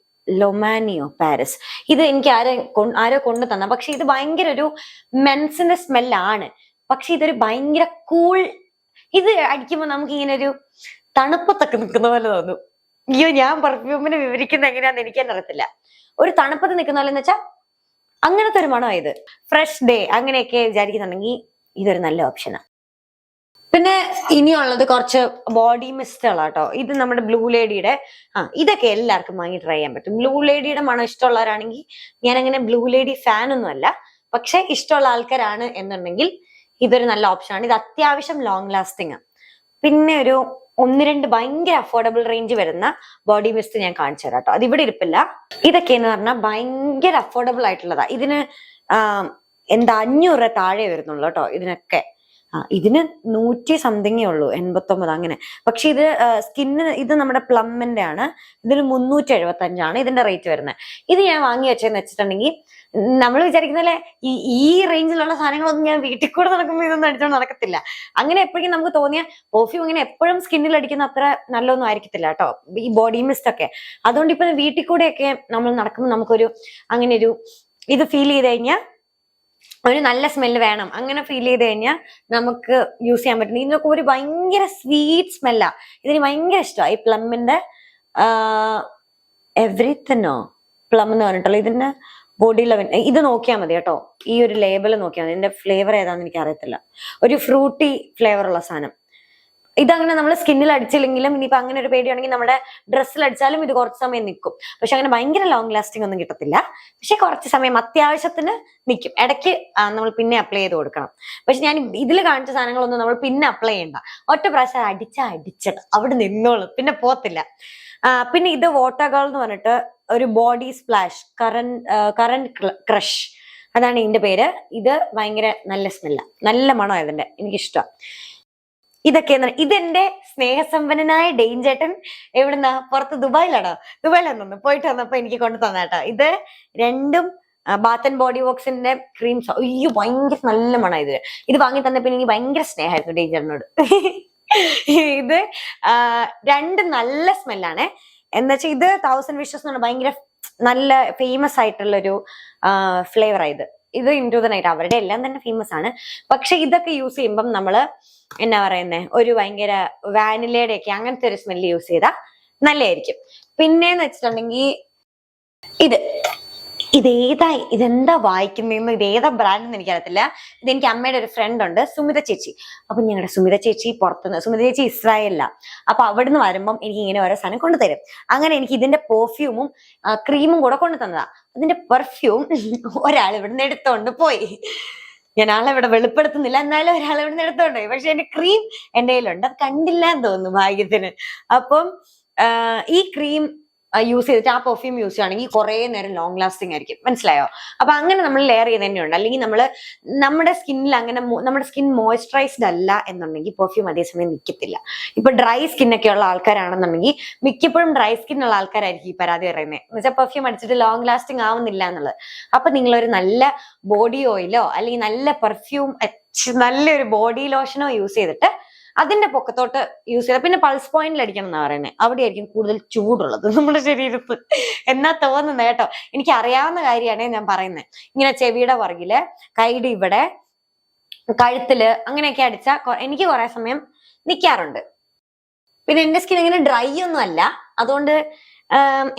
ലൊമാനിയോ പാരീസ്. ഇത് എനിക്ക് ആരോ കൊണ്ടു തന്ന. പക്ഷെ ഇത് ഭയങ്കര ഒരു മെൻസിന്റെ സ്മെല്ലാണ്. പക്ഷെ ഇതൊരു ഭയങ്കര കൂൾ. ഇത് അടിക്കുമ്പോൾ നമുക്ക് ഇങ്ങനെ ഒരു തണുപ്പത്തൊക്കെ നിൽക്കുന്ന പോലെ തോന്നും. അയ്യോ ഞാൻ പെർഫ്യൂമിനെ വിവരിക്കുന്നത് എങ്ങനെയാന്ന് എനിക്ക് തന്നെ അറിയത്തില്ല. ഒരു തണുപ്പത്ത് നിൽക്കുന്ന പോലെ എന്ന് വെച്ചാൽ അങ്ങനത്തെ ഒരു മണമാണ് ഇത്. ഫ്രഷ് ഡേ അങ്ങനെയൊക്കെ വിചാരിക്കുന്നുണ്ടെങ്കിൽ ഇതൊരു നല്ല ഓപ്ഷനാണ്. പിന്നെ ഇനിയുള്ളത് കുറച്ച് ബോഡി മിസ്റ്റുകളാട്ടോ. ഇത് നമ്മുടെ ബ്ലൂ ലേഡിയുടെ ഇതൊക്കെ എല്ലാവർക്കും വാങ്ങി ട്രൈ ചെയ്യാൻ പറ്റും. ബ്ലൂ ലേഡിയുടെ മണം ഇഷ്ടമുള്ളവരാണെങ്കിൽ, ഞാൻ അങ്ങനെ ബ്ലൂ ലേഡി ഫാൻ ഒന്നും അല്ല, പക്ഷെ ഇഷ്ടമുള്ള ആൾക്കാരാണ് എന്നുണ്ടെങ്കിൽ ഇതൊരു നല്ല ഓപ്ഷനാണ്. ഇത് അത്യാവശ്യം ലോങ് ലാസ്റ്റിംഗ് ആണ്. പിന്നെ ഒരു 1-2 ഭയങ്കര അഫോർഡബിൾ റേഞ്ച് വരുന്ന ബോഡി മിസ്റ്റ് ഞാൻ കാണിച്ചു തരാം കേട്ടോ. അത് ഇവിടെ ഇരിപ്പില്ല. ഇതൊക്കെ എന്ന് പറഞ്ഞാൽ ഭയങ്കര അഫോർഡബിൾ ആയിട്ടുള്ളതാ. ഇതിന് 500 രൂപ താഴെ വരുന്നുള്ളൂ കേട്ടോ ഇതിനൊക്കെ. ഇതിന് 100 സംതിങ്ങേ ഉള്ളൂ, 89 അങ്ങനെ. പക്ഷെ ഇത് സ്കിന്നിന്, ഇത് നമ്മുടെ പ്ലമ്മിന്റെ ആണ്. ഇതിന് 375 ഇതിന്റെ റേറ്റ് വരുന്നത്. ഇത് ഞാൻ വാങ്ങി വെച്ചെന്ന് വെച്ചിട്ടുണ്ടെങ്കിൽ നമ്മൾ വിചാരിക്കുന്നല്ലേ ഈ റേഞ്ചിലുള്ള സാധനങ്ങളൊന്നും ഞാൻ വീട്ടിൽ കൂടെ നടക്കുമ്പോൾ ഇതൊന്നും അടിച്ചോണ്ട് നടക്കത്തില്ല. അങ്ങനെ എപ്പോഴും നമുക്ക് തോന്നിയ പെർഫ്യൂം ഇങ്ങനെ എപ്പോഴും സ്കിന്നിൽ അടിക്കുന്ന അത്ര നല്ലൊന്നും ആയിരിക്കത്തില്ല കേട്ടോ ഈ ബോഡി മിസ്റ്റ് ഒക്കെ. അതുകൊണ്ട് ഇപ്പൊ വീട്ടിൽ കൂടെയൊക്കെ നമ്മൾ നടക്കുമ്പോൾ നമുക്കൊരു അങ്ങനെ ഒരു ഇത് ഫീൽ ചെയ്ത് കഴിഞ്ഞാൽ ഒരു നല്ല സ്മെല്ല് വേണം, അങ്ങനെ ഫീൽ ചെയ്ത് കഴിഞ്ഞാൽ നമുക്ക് യൂസ് ചെയ്യാൻ പറ്റും. ഇതിനൊക്കെ ഒരു ഭയങ്കര സ്വീറ്റ് സ്മെല്ലാ. ഇതിന് ഭയങ്കര ഇഷ്ടമാണ് ഈ പ്ലമ്മിന്റെ എവറിത്തിനോ പ്ലം എന്ന് പറഞ്ഞിട്ടുള്ള ഇതിന്റെ ബോഡി ലെവൽ. ഇത് നോക്കിയാൽ മതി കേട്ടോ, ഈ ഒരു ലേബിൾ നോക്കിയാൽ മതി. ഇതിന്റെ ഫ്ലേവർ ഏതാന്ന് എനിക്ക് അറിയത്തില്ല. ഒരു ഫ്രൂട്ടി ഫ്ലേവർ ഉള്ള സാധനം. ഇതങ്ങനെ നമ്മൾ സ്കിന്നിൽ അടിച്ചില്ലെങ്കിലും ഇനിയിപ്പോ അങ്ങനെ ഒരു പേടിയാണെങ്കിൽ നമ്മുടെ ഡ്രസ്സിൽ അടിച്ചാലും ഇത് കുറച്ച് സമയം നിൽക്കും. പക്ഷെ അങ്ങനെ ഭയങ്കര ലോങ് ലാസ്റ്റിംഗ് ഒന്നും കിട്ടത്തില്ല. പക്ഷെ കുറച്ച് സമയം അത്യാവശ്യത്തിന് നിൽക്കും. ഇടയ്ക്ക് നമ്മൾ പിന്നെ അപ്ലൈ ചെയ്ത് കൊടുക്കണം. പക്ഷെ ഞാൻ ഇതിൽ കാണിച്ച സാധനങ്ങളൊന്നും നമ്മൾ പിന്നെ അപ്ലൈ ചെയ്യണ്ട. ഒറ്റ പ്രാവശ്യം അടിച്ചത് അവിടെ നിന്നോളും, പിന്നെ പോത്തില്ല. പിന്നെ ഇത് വാട്ടർ ഗേൾ എന്ന് പറഞ്ഞിട്ട് ഒരു ബോഡി സ്പ്ലാഷ് കറന്റ് ക്രഷ്, അതാണ് ഇതിന്റെ പേര്. ഇത് ഭയങ്കര നല്ല സ്മെല്ല, നല്ല മണം ഇതിന്റെ, എനിക്കിഷ്ടം. ഇതൊക്കെ ഇതെന്റെ സ്നേഹസമ്പന്നനായ ഡെയിൻചേട്ടൻ എവിടുന്ന പുറത്ത് ദുബായിലാണെന്ന് പോയിട്ട് വന്നപ്പോ എനിക്ക് കൊണ്ടു തന്നാട്ടോ. ഇത് രണ്ടും ബാത്ത് ആൻഡ് ബോഡി വർക്സിന്റെ ക്രീംസ്. അയ്യോ ഭയങ്കര നല്ല മണം ഇത് വാങ്ങി തന്നപ്പോ എനിക്ക് ഭയങ്കര സ്നേഹമായിരുന്നു ഡെയിൻചേട്ടനോട്. ഇത് രണ്ട് നല്ല സ്മെല്ലാണ്. എന്നുവെച്ചാൽ ഇത് 1000 Wishes എന്ന് പറഞ്ഞാൽ ഭയങ്കര നല്ല ഫേമസ് ആയിട്ടുള്ളൊരു ഫ്ലേവർ ആയത്. ഇത് ഇൻടു ദ നൈറ്റ് അവരുടെ എല്ലാം തന്നെ ഫേമസ് ആണ്. പക്ഷെ ഇതൊക്കെ യൂസ് ചെയ്യുമ്പം നമ്മള് എന്നാ പറയുന്നേ, ഒരു ഭയങ്കര വാനിലയുടെ ഒക്കെ അങ്ങനത്തെ ഒരു സ്മെല്ല് യൂസ് ചെയ്താൽ നല്ലതായിരിക്കും. പിന്നെന്ന് വെച്ചിട്ടുണ്ടെങ്കിൽ ഇതെന്താ വായിക്കുന്നതെന്ന്, ഇതേതാ ബ്രാൻഡ് എന്ന് എനിക്കറിയത്തില്ല. ഇതെനിക്ക് അമ്മയുടെ ഒരു ഫ്രണ്ട് ഉണ്ട്, സുമിത ചേച്ചി. അപ്പൊ ഞങ്ങളുടെ സുമിത ചേച്ചി പുറത്തുനിന്ന്, സുമിത ചേച്ചി ഇസ്രായേലിലാ. അപ്പൊ അവിടുന്ന് വരുമ്പം എനിക്ക് ഇങ്ങനെ ഓരോ സാധനം കൊണ്ടുതരും. അങ്ങനെ എനിക്ക് ഇതിന്റെ പെർഫ്യൂമും ക്രീമും കൂടെ കൊണ്ടു തന്നതാ. അതിന്റെ പെർഫ്യൂം ഒരാൾ ഇവിടുന്ന് എടുത്തോണ്ട് പോയി. ഞാൻ ആളെവിടെ വെളിപ്പെടുത്തുന്നില്ല, എന്നാലും ഒരാൾ ഇവിടുന്ന് എടുത്തോണ്ട് പോയി. പക്ഷെ എന്റെ ക്രീം എന്റെ കയ്യിലുണ്ട്, അത് കണ്ടില്ല എന്ന് തോന്നുന്നു ഭാഗ്യത്തിന്. അപ്പം ഈ ക്രീം യൂസ് ചെയ്തിട്ട് ആ പെർഫ്യൂം യൂസ് ചെയ്യുകയാണെങ്കിൽ കുറെ നേരം ലോങ് ലാസ്റ്റിംഗ് ആയിരിക്കും. മനസ്സിലായോ? അപ്പൊ അങ്ങനെ നമ്മൾ ലെയർ ചെയ്ത് തന്നെയുണ്ട്. അല്ലെങ്കിൽ നമ്മുടെ സ്കിന്നിൽ അങ്ങനെ നമ്മുടെ സ്കിൻ മോയ്സ്ചറൈസ്ഡ് അല്ല എന്നുണ്ടെങ്കിൽ പെർഫ്യൂം അതേസമയം നിൽക്കത്തില്ല. ഇപ്പൊ ഡ്രൈ സ്കിന്നൊക്കെ ഉള്ള ആൾക്കാരാണെന്നുണ്ടെങ്കിൽ മിക്കപ്പോഴും ഡ്രൈ സ്കിന്നുള്ള ആൾക്കാരായിരിക്കും ഈ പരാതി പറയുന്നത്, എന്ന് വെച്ചാൽ പെർഫ്യൂം അടിച്ചിട്ട് ലോങ് ലാസ്റ്റിംഗ് ആവുന്നില്ല എന്നുള്ളത്. അപ്പൊ നിങ്ങളൊരു നല്ല ബോഡി ഓയിലോ അല്ലെങ്കിൽ നല്ല പെർഫ്യൂം, നല്ലൊരു ബോഡി ലോഷനോ യൂസ് ചെയ്തിട്ട് അതിന്റെ പൊക്കത്തോട്ട് യൂസ് ചെയ്ത, പിന്നെ പൾസ് പോയിന്റിൽ അടിക്കണം എന്നാ പറയുന്നത്. അവിടെ ആയിരിക്കും കൂടുതൽ ചൂടുള്ളത് നമ്മുടെ ശരീരത്ത് എന്നാ തോന്നുന്നത് കേട്ടോ. എനിക്ക് അറിയാവുന്ന കാര്യമാണ് ഞാൻ പറയുന്നത്. ഇങ്ങനെ ചെവിയുടെ പുറകില്, കൈയുടെ ഇവിടെ, കഴുത്തില് അങ്ങനെയൊക്കെ അടിച്ചാൽ എനിക്ക് കുറെ സമയം നിൽക്കാറുണ്ട്. പിന്നെ എന്റെ സ്കിൻ ഇങ്ങനെ ഡ്രൈ ഒന്നും അല്ല, അതുകൊണ്ട്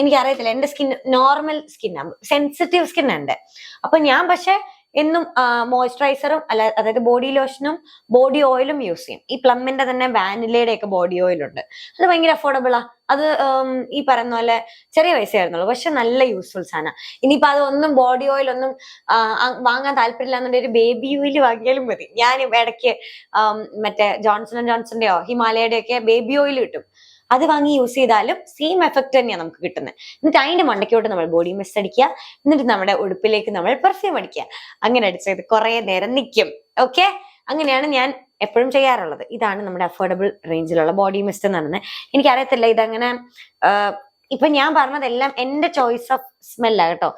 എനിക്കറിയത്തില്ല. എന്റെ സ്കിൻ നോർമൽ സ്കിന്നാണ്, സെൻസിറ്റീവ് സ്കിൻ ഉണ്ട്. അപ്പൊ ഞാൻ പക്ഷെ എന്നും മോയ്സ്ചറൈസറും അതായത് ബോഡി ലോഷനും ബോഡി ഓയിലും യൂസ് ചെയ്യും. ഈ പ്ലമ്മിന്റെ തന്നെ വാനിലയുടെ ഒക്കെ ബോഡി ഓയിലുണ്ട്. അത് ഭയങ്കര അഫോർഡബിളാ. അത് ഈ പറയുന്ന പോലെ ചെറിയ പൈസയായിരുന്നുള്ളൂ, പക്ഷെ നല്ല യൂസ്ഫുൾ സാധനം. ഇനിയിപ്പോ അതൊന്നും ബോഡി ഓയിൽ ഒന്നും വാങ്ങാൻ താല്പര്യമില്ല എന്നുണ്ടെങ്കിൽ ഒരു ബേബി ഓയിൽ വാങ്ങിയാലും മതി. ഞാൻ ഇടയ്ക്ക് മറ്റേ ജോൺസന്റെയോ ഹിമാലയയുടെ ഒക്കെ ബേബി ഓയിൽ കിട്ടും, അത് വാങ്ങി യൂസ് ചെയ്താലും സെയിം എഫക്ട് തന്നെയാണ് നമുക്ക് കിട്ടുന്നത്. എന്നിട്ട് അതിന്റെ മണ്ടയ്ക്കോട്ട് നമ്മൾ ബോഡി മിസ്റ്റ് അടിക്കുക, എന്നിട്ട് നമ്മുടെ ഉടുപ്പിലേക്ക് നമ്മൾ പെർഫ്യൂം അടിക്കുക. അങ്ങനെ അടിച്ചത് കുറെ നേരം നിൽക്കും. ഓക്കെ, അങ്ങനെയാണ് ഞാൻ എപ്പോഴും ചെയ്യാറുള്ളത്. ഇതാണ് നമ്മുടെ അഫോർഡബിൾ റേഞ്ചിലുള്ള ബോഡി മിസ്റ്റ് എന്ന് പറയുന്നത്. എനിക്കറിയത്തില്ല ഇതങ്ങനെ ഇപ്പൊ ഞാൻ പറഞ്ഞതെല്ലാം എന്റെ ചോയ്സ് ഓഫ് സ്മെല്ലാ കേട്ടോ.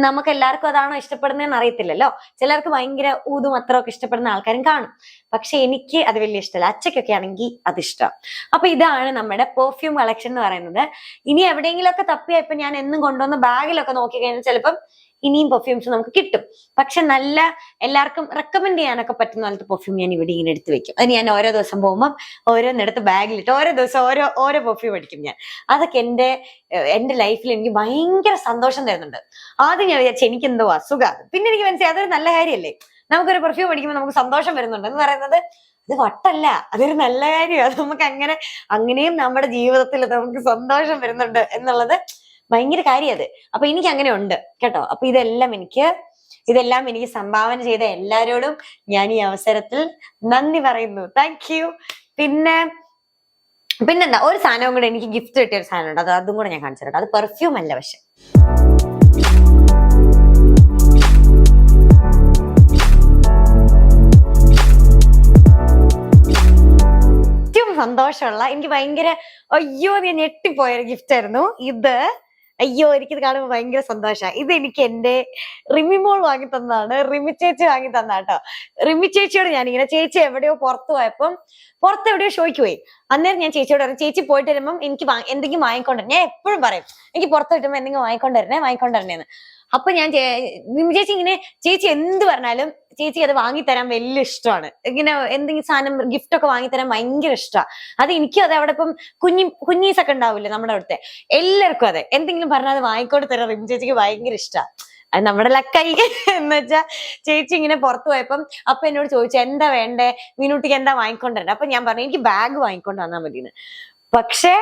നമുക്ക് എല്ലാവർക്കും അതാണോ ഇഷ്ടപ്പെടുന്നതെന്ന് അറിയത്തില്ലല്ലോ. ചിലർക്ക് ഭയങ്കര ഊതും അത്രയൊക്കെ ഇഷ്ടപ്പെടുന്ന ആൾക്കാരും കാണും. പക്ഷെ എനിക്ക് അത് വലിയ ഇഷ്ടമല്ല. അച്ചയ്ക്കൊക്കെ ആണെങ്കിൽ അത് ഇഷ്ടം. അപ്പൊ ഇതാണ് നമ്മുടെ പെർഫ്യൂം കളക്ഷൻ എന്ന് പറയുന്നത്. ഇനി എവിടെയെങ്കിലുമൊക്കെ തപ്പിയാ ഇപ്പൊ ഞാൻ എന്നും കൊണ്ടുവന്ന ബാഗിലൊക്കെ നോക്കി കഴിഞ്ഞാൽ ചിലപ്പം ഇനിയും പെർഫ്യൂംസ് നമുക്ക് കിട്ടും. പക്ഷെ നല്ല എല്ലാവർക്കും റെക്കമെൻഡ് ചെയ്യാനൊക്കെ പറ്റുന്ന പോലത്തെ പെർഫ്യൂം ഞാൻ ഇവിടെ ഇങ്ങനെ എടുത്ത് വെക്കും. അത് ഞാൻ ഓരോ ദിവസം പോകുമ്പോൾ ഓരോന്നെടുത്ത് ബാഗിലിട്ട് ഓരോ ദിവസം ഓരോ പെർഫ്യൂം അടിക്കും ഞാൻ. അതൊക്കെ എന്റെ ലൈഫിൽ എനിക്ക് ഭയങ്കര സന്തോഷം തരുന്നുണ്ട്. ആദ്യം ഞാൻ വിചാരിച്ചു എനിക്ക് എന്തോ അസുഖമാണ്, പിന്നെ എനിക്ക് മനസ്സിലായി അതൊരു നല്ല കാര്യമല്ലേ. നമുക്കൊരു പെർഫ്യൂം അടിക്കുമ്പോൾ നമുക്ക് സന്തോഷം വരുന്നുണ്ട് എന്ന് പറയുന്നത് അത് വട്ടല്ല, അതൊരു നല്ല കാര്യമാണ്. അത് നമുക്ക് അങ്ങനെയും നമ്മുടെ ജീവിതത്തിൽ നമുക്ക് സന്തോഷം വരുന്നുണ്ട് എന്നുള്ളത് ഭയങ്കര കാര്യം അത്. അപ്പൊ എനിക്ക് അങ്ങനെ ഉണ്ട് കേട്ടോ. അപ്പൊ ഇതെല്ലാം എനിക്ക് സംഭാവന ചെയ്ത എല്ലാരോടും ഞാൻ ഈ അവസരത്തിൽ നന്ദി പറയുന്നു. Thank you. പിന്നെന്താ, ഒരു സാധനവും കൂടെ എനിക്ക് ഗിഫ്റ്റ് കിട്ടിയ ഒരു സാധനം ഉണ്ട്, അതും കൂടെ ഞാൻ കാണിച്ചു തരാം. അത് പെർഫ്യൂം അല്ല, പക്ഷെ ഏറ്റവും സന്തോഷമുള്ള, എനിക്ക് ഭയങ്കര ഞാൻ ഞെട്ടിപ്പോയൊരു ഗിഫ്റ്റ് ആയിരുന്നു ഇത്. എനിക്കിത് കാണുമ്പോൾ ഭയങ്കര സന്തോഷമാണ്. ഇത് എനിക്ക് എന്റെ റിമിമോൾ വാങ്ങി തന്നതാണ്, റിമി ചേച്ചി വാങ്ങി തന്നാട്ടോ. റിമി ചേച്ചിയോട് ഞാനിങ്ങനെ, ചേച്ചി എവിടെയോ പുറത്ത് എവിടെയോ ഷോയ്ക്ക് പോയി. അന്നേരം ഞാൻ ചേച്ചിയോട് പറഞ്ഞു, ചേച്ചി പോയിട്ട് വരുമ്പം എനിക്ക് എന്തെങ്കിലും വാങ്ങിക്കൊണ്ടുവരണം. ഞാൻ എപ്പോഴും പറയും എനിക്ക് പുറത്ത് കിട്ടുമ്പോൾ എന്തെങ്കിലും വാങ്ങിക്കൊണ്ടുവരണേന്ന്. അപ്പൊ ഞാൻ റിമി ചേച്ചി ഇങ്ങനെ, ചേച്ചി എന്ത് പറഞ്ഞാലും ചേച്ചി അത് വാങ്ങിത്തരാൻ വലിയ ഇഷ്ടമാണ്. ഇങ്ങനെ എന്തെങ്കിലും സാധനം ഗിഫ്റ്റ് ഒക്കെ വാങ്ങിത്തരാൻ ഭയങ്കര ഇഷ്ടമാണ്. അത് എനിക്കും അതെ. അവിടെ ഇപ്പം കുഞ്ഞീസൊക്കെ ഉണ്ടാവില്ലേ നമ്മുടെ അവിടുത്തെ, എല്ലാവർക്കും അതെ. എന്തെങ്കിലും പറഞ്ഞാൽ അത് വാങ്ങിക്കൊണ്ട് തരാൻ റിമി ചേച്ചിക്ക് ഭയങ്കര ഇഷ്ടമാണ്. അത് നമ്മുടെ ലക്കായി എന്ന് വെച്ചാ ചേച്ചി ഇങ്ങനെ പുറത്തു പോയപ്പം അപ്പൊ എന്നോട് ചോദിച്ചു എന്താ വേണ്ടേ, മീനൂട്ടിക്ക് എന്താ വാങ്ങിക്കൊണ്ടുവരണ്ടേ. അപ്പൊ ഞാൻ പറഞ്ഞു എനിക്ക് ബാഗ് വാങ്ങിക്കൊണ്ട് വന്നാൽ മതിയെന്ന്. പക്ഷെ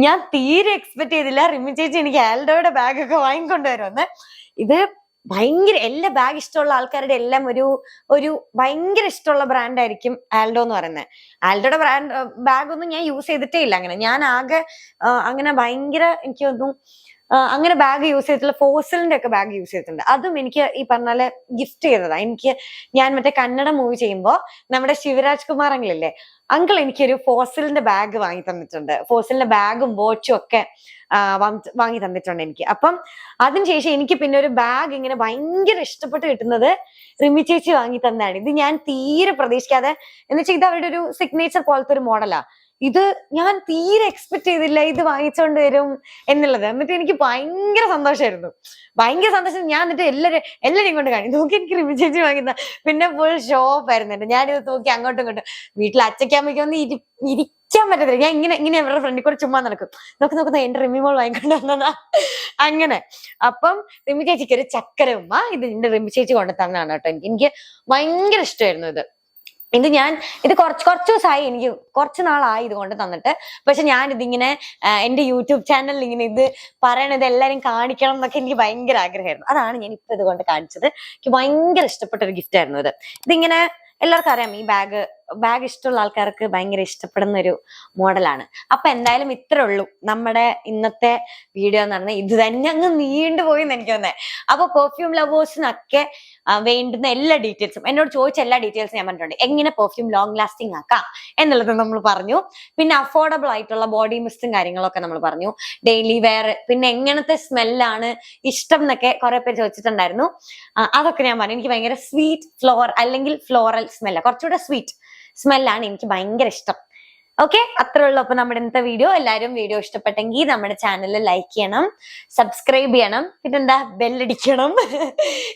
ഞാൻ തീരെ എക്സ്പെക്ട് ചെയ്തില്ല റിമി ചേച്ചി എനിക്ക് ആൽഡോയുടെ ബാഗൊക്കെ വാങ്ങിക്കൊണ്ട് വരുമെന്ന്. ഇത് ഭയങ്കര എല്ലാ ബാഗ് ഇഷ്ടമുള്ള ആൾക്കാരുടെ എല്ലാം ഒരു ഭയങ്കര ഇഷ്ടമുള്ള ബ്രാൻഡ് ആയിരിക്കും ആൽഡോ എന്ന് പറയുന്നത്. ആൽഡോയുടെ ബാഗ് ഒന്നും ഞാൻ യൂസ് ചെയ്തിട്ടേ ഇല്ല. അങ്ങനെ ഞാൻ ആകെ അങ്ങനെ ഭയങ്കര എനിക്ക് തോന്നുന്നു അങ്ങനെ ബാഗ് യൂസ് ചെയ്തിട്ടുള്ള ഫോസിലിന്റെ ഒക്കെ ബാഗ് യൂസ് ചെയ്തിട്ടുണ്ട്. അതും എനിക്ക് ഈ പറഞ്ഞ ഗിഫ്റ്റ് ചെയ്തതാ. ഞാൻ മറ്റേ കന്നഡ മൂവി ചെയ്യുമ്പോ നമ്മുടെ ശിവരാജ് കുമാർ അങ്കിളില്ലേ, അങ്കിൾ എനിക്കൊരു ഫോസിലിന്റെ ബാഗ് വാങ്ങി തന്നിട്ടുണ്ട്. ഫോസിലിന്റെ ബാഗും വാച്ചും ഒക്കെ വാങ്ങി തന്നിട്ടുണ്ട് എനിക്ക്. അപ്പം അതിനുശേഷം എനിക്ക് പിന്നെ ഒരു ബാഗ് ഇങ്ങനെ ഭയങ്കര ഇഷ്ടപ്പെട്ട് കിട്ടുന്നത് റിമി ചേച്ചി വാങ്ങി തന്നതാണ്. ഇത് ഞാൻ തീരെ പ്രതീക്ഷിക്കാതെ, എന്ന് വെച്ചാൽ ഇത് അവരുടെ ഒരു സിഗ്നേച്ചർ പോലത്തെ ഒരു മോഡലാ. ഇത് ഞാൻ തീരെ എക്സ്പെക്ട് ചെയ്തില്ല ഇത് വാങ്ങിച്ചോണ്ട് വരും എന്നുള്ളത്. എന്നിട്ട് എനിക്ക് ഭയങ്കര സന്തോഷമായിരുന്നു, ഭയങ്കര സന്തോഷം. ഞാൻ എന്നിട്ട് എല്ലാരും കൊണ്ട് കാണി നോക്കി എനിക്ക് റിമി ചേച്ചി വാങ്ങിക്കുന്ന. പിന്നെ ഫുൾ ഷോപ്പ് ആയിരുന്നു. ഞാനിത് നോക്കി അങ്ങോട്ടും ഇങ്ങോട്ടും. വീട്ടിൽ അച്ചയ്ക്കമ്മയ്ക്കൊന്നും ഇരിക്കാൻ പറ്റത്തില്ല. ഞാൻ ഇങ്ങനെ അവരുടെ ഫ്രണ്ടിൽ കൂടെ ചുമ്മാ നടക്കും. നോക്കുന്ന എന്റെ റിമി മോൾ വാങ്ങിക്കൊണ്ട് വന്നതാ അങ്ങനെ. അപ്പം റിമി ചേച്ചിക്ക് ഒരു ചക്കര ഉമ്മ ഇത് എന്റെ റിമി ചേച്ചി കൊണ്ട് തന്നാണ് കേട്ടോ. എനിക്ക് ഭയങ്കര ഇഷ്ടമായിരുന്നു ഇത് കുറച്ച് ദിവസമായി, എനിക്ക് കുറച്ച് നാളായി ഇത് കൊണ്ട് തന്നിട്ട്. പക്ഷെ ഞാൻ ഇതിങ്ങനെ എന്റെ യൂട്യൂബ് ചാനലിൽ ഇങ്ങനെ ഇത് പറയണത് എല്ലാരും കാണിക്കണം എന്നൊക്കെ എനിക്ക് ഭയങ്കര ആഗ്രഹമായിരുന്നു. അതാണ് ഞാൻ ഇപ്പൊ ഇതുകൊണ്ട് കാണിച്ചത്. എനിക്ക് ഭയങ്കര ഇഷ്ടപ്പെട്ട ഒരു ഗിഫ്റ്റ് ആയിരുന്നു ഇതിങ്ങനെ എല്ലാവർക്കും അറിയാം ഈ ബാഗ് ഇഷ്ടമുള്ള ആൾക്കാർക്ക് ഭയങ്കര ഇഷ്ടപ്പെടുന്ന ഒരു മോഡലാണ്. അപ്പൊ എന്തായാലും ഇത്രേ ഉള്ളൂ നമ്മുടെ ഇന്നത്തെ വീഡിയോ എന്ന് പറഞ്ഞാൽ. ഇത് തന്നെ അങ്ങ് നീണ്ടുപോയി എന്ന് എനിക്ക് തോന്നുന്നത്. അപ്പൊ പെർഫ്യൂം ലവേഴ്സിനൊക്കെ വേണ്ടുന്ന എല്ലാ ഡീറ്റെയിൽസും എന്നോട് ചോദിച്ച എല്ലാ ഡീറ്റെയിൽസും ഞാൻ പറഞ്ഞിട്ടുണ്ട്. എങ്ങനെ പെർഫ്യൂം ലോങ് ലാസ്റ്റിംഗ് ആക്കാം എന്നുള്ളത് നമ്മൾ പറഞ്ഞു. പിന്നെ അഫോർഡബിൾ ആയിട്ടുള്ള ബോഡി മിസ്റ്റും കാര്യങ്ങളൊക്കെ നമ്മൾ പറഞ്ഞു. ഡെയിലി വെയർ, പിന്നെ എങ്ങനത്തെ സ്മെല്ലാണ് ഇഷ്ടം എന്നൊക്കെ കുറെ പേര് ചോദിച്ചിട്ടുണ്ടായിരുന്നു. അതൊക്കെ ഞാൻ പറഞ്ഞു. എനിക്ക് ഭയങ്കര സ്വീറ്റ് അല്ലെങ്കിൽ ഫ്ലോറൽ സ്മെല്ല, കുറച്ചുകൂടെ സ്വീറ്റ് സ്മെല്ലാണ് എനിക്ക് ഭയങ്കര ഇഷ്ടം. ഓക്കെ, അത്രേ ഉള്ളൂ. അപ്പൊ നമ്മുടെ ഇന്നത്തെ വീഡിയോ, എല്ലാവരും വീഡിയോ ഇഷ്ടപ്പെട്ടെങ്കിൽ നമ്മുടെ ചാനൽ ലൈക്ക് ചെയ്യണം, സബ്സ്ക്രൈബ് ചെയ്യണം, പിന്നെന്താ ബെല്ലടിക്കണം.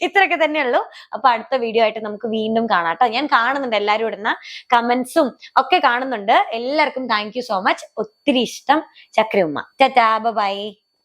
ഇത്രയൊക്കെ തന്നെയുള്ളൂ. അപ്പൊ അടുത്ത വീഡിയോ ആയിട്ട് നമുക്ക് വീണ്ടും കാണാം കേട്ടോ. ഞാൻ കാണുന്നുണ്ട് എല്ലാവരും ഇടുന്ന കമന്റ്സും ഒക്കെ കാണുന്നുണ്ട്. എല്ലാവർക്കും താങ്ക് യു സോ മച്ച്. ഒത്തിരി ഇഷ്ടം ചക്രയുമ്മ. ടാറ്റാ, ബൈ.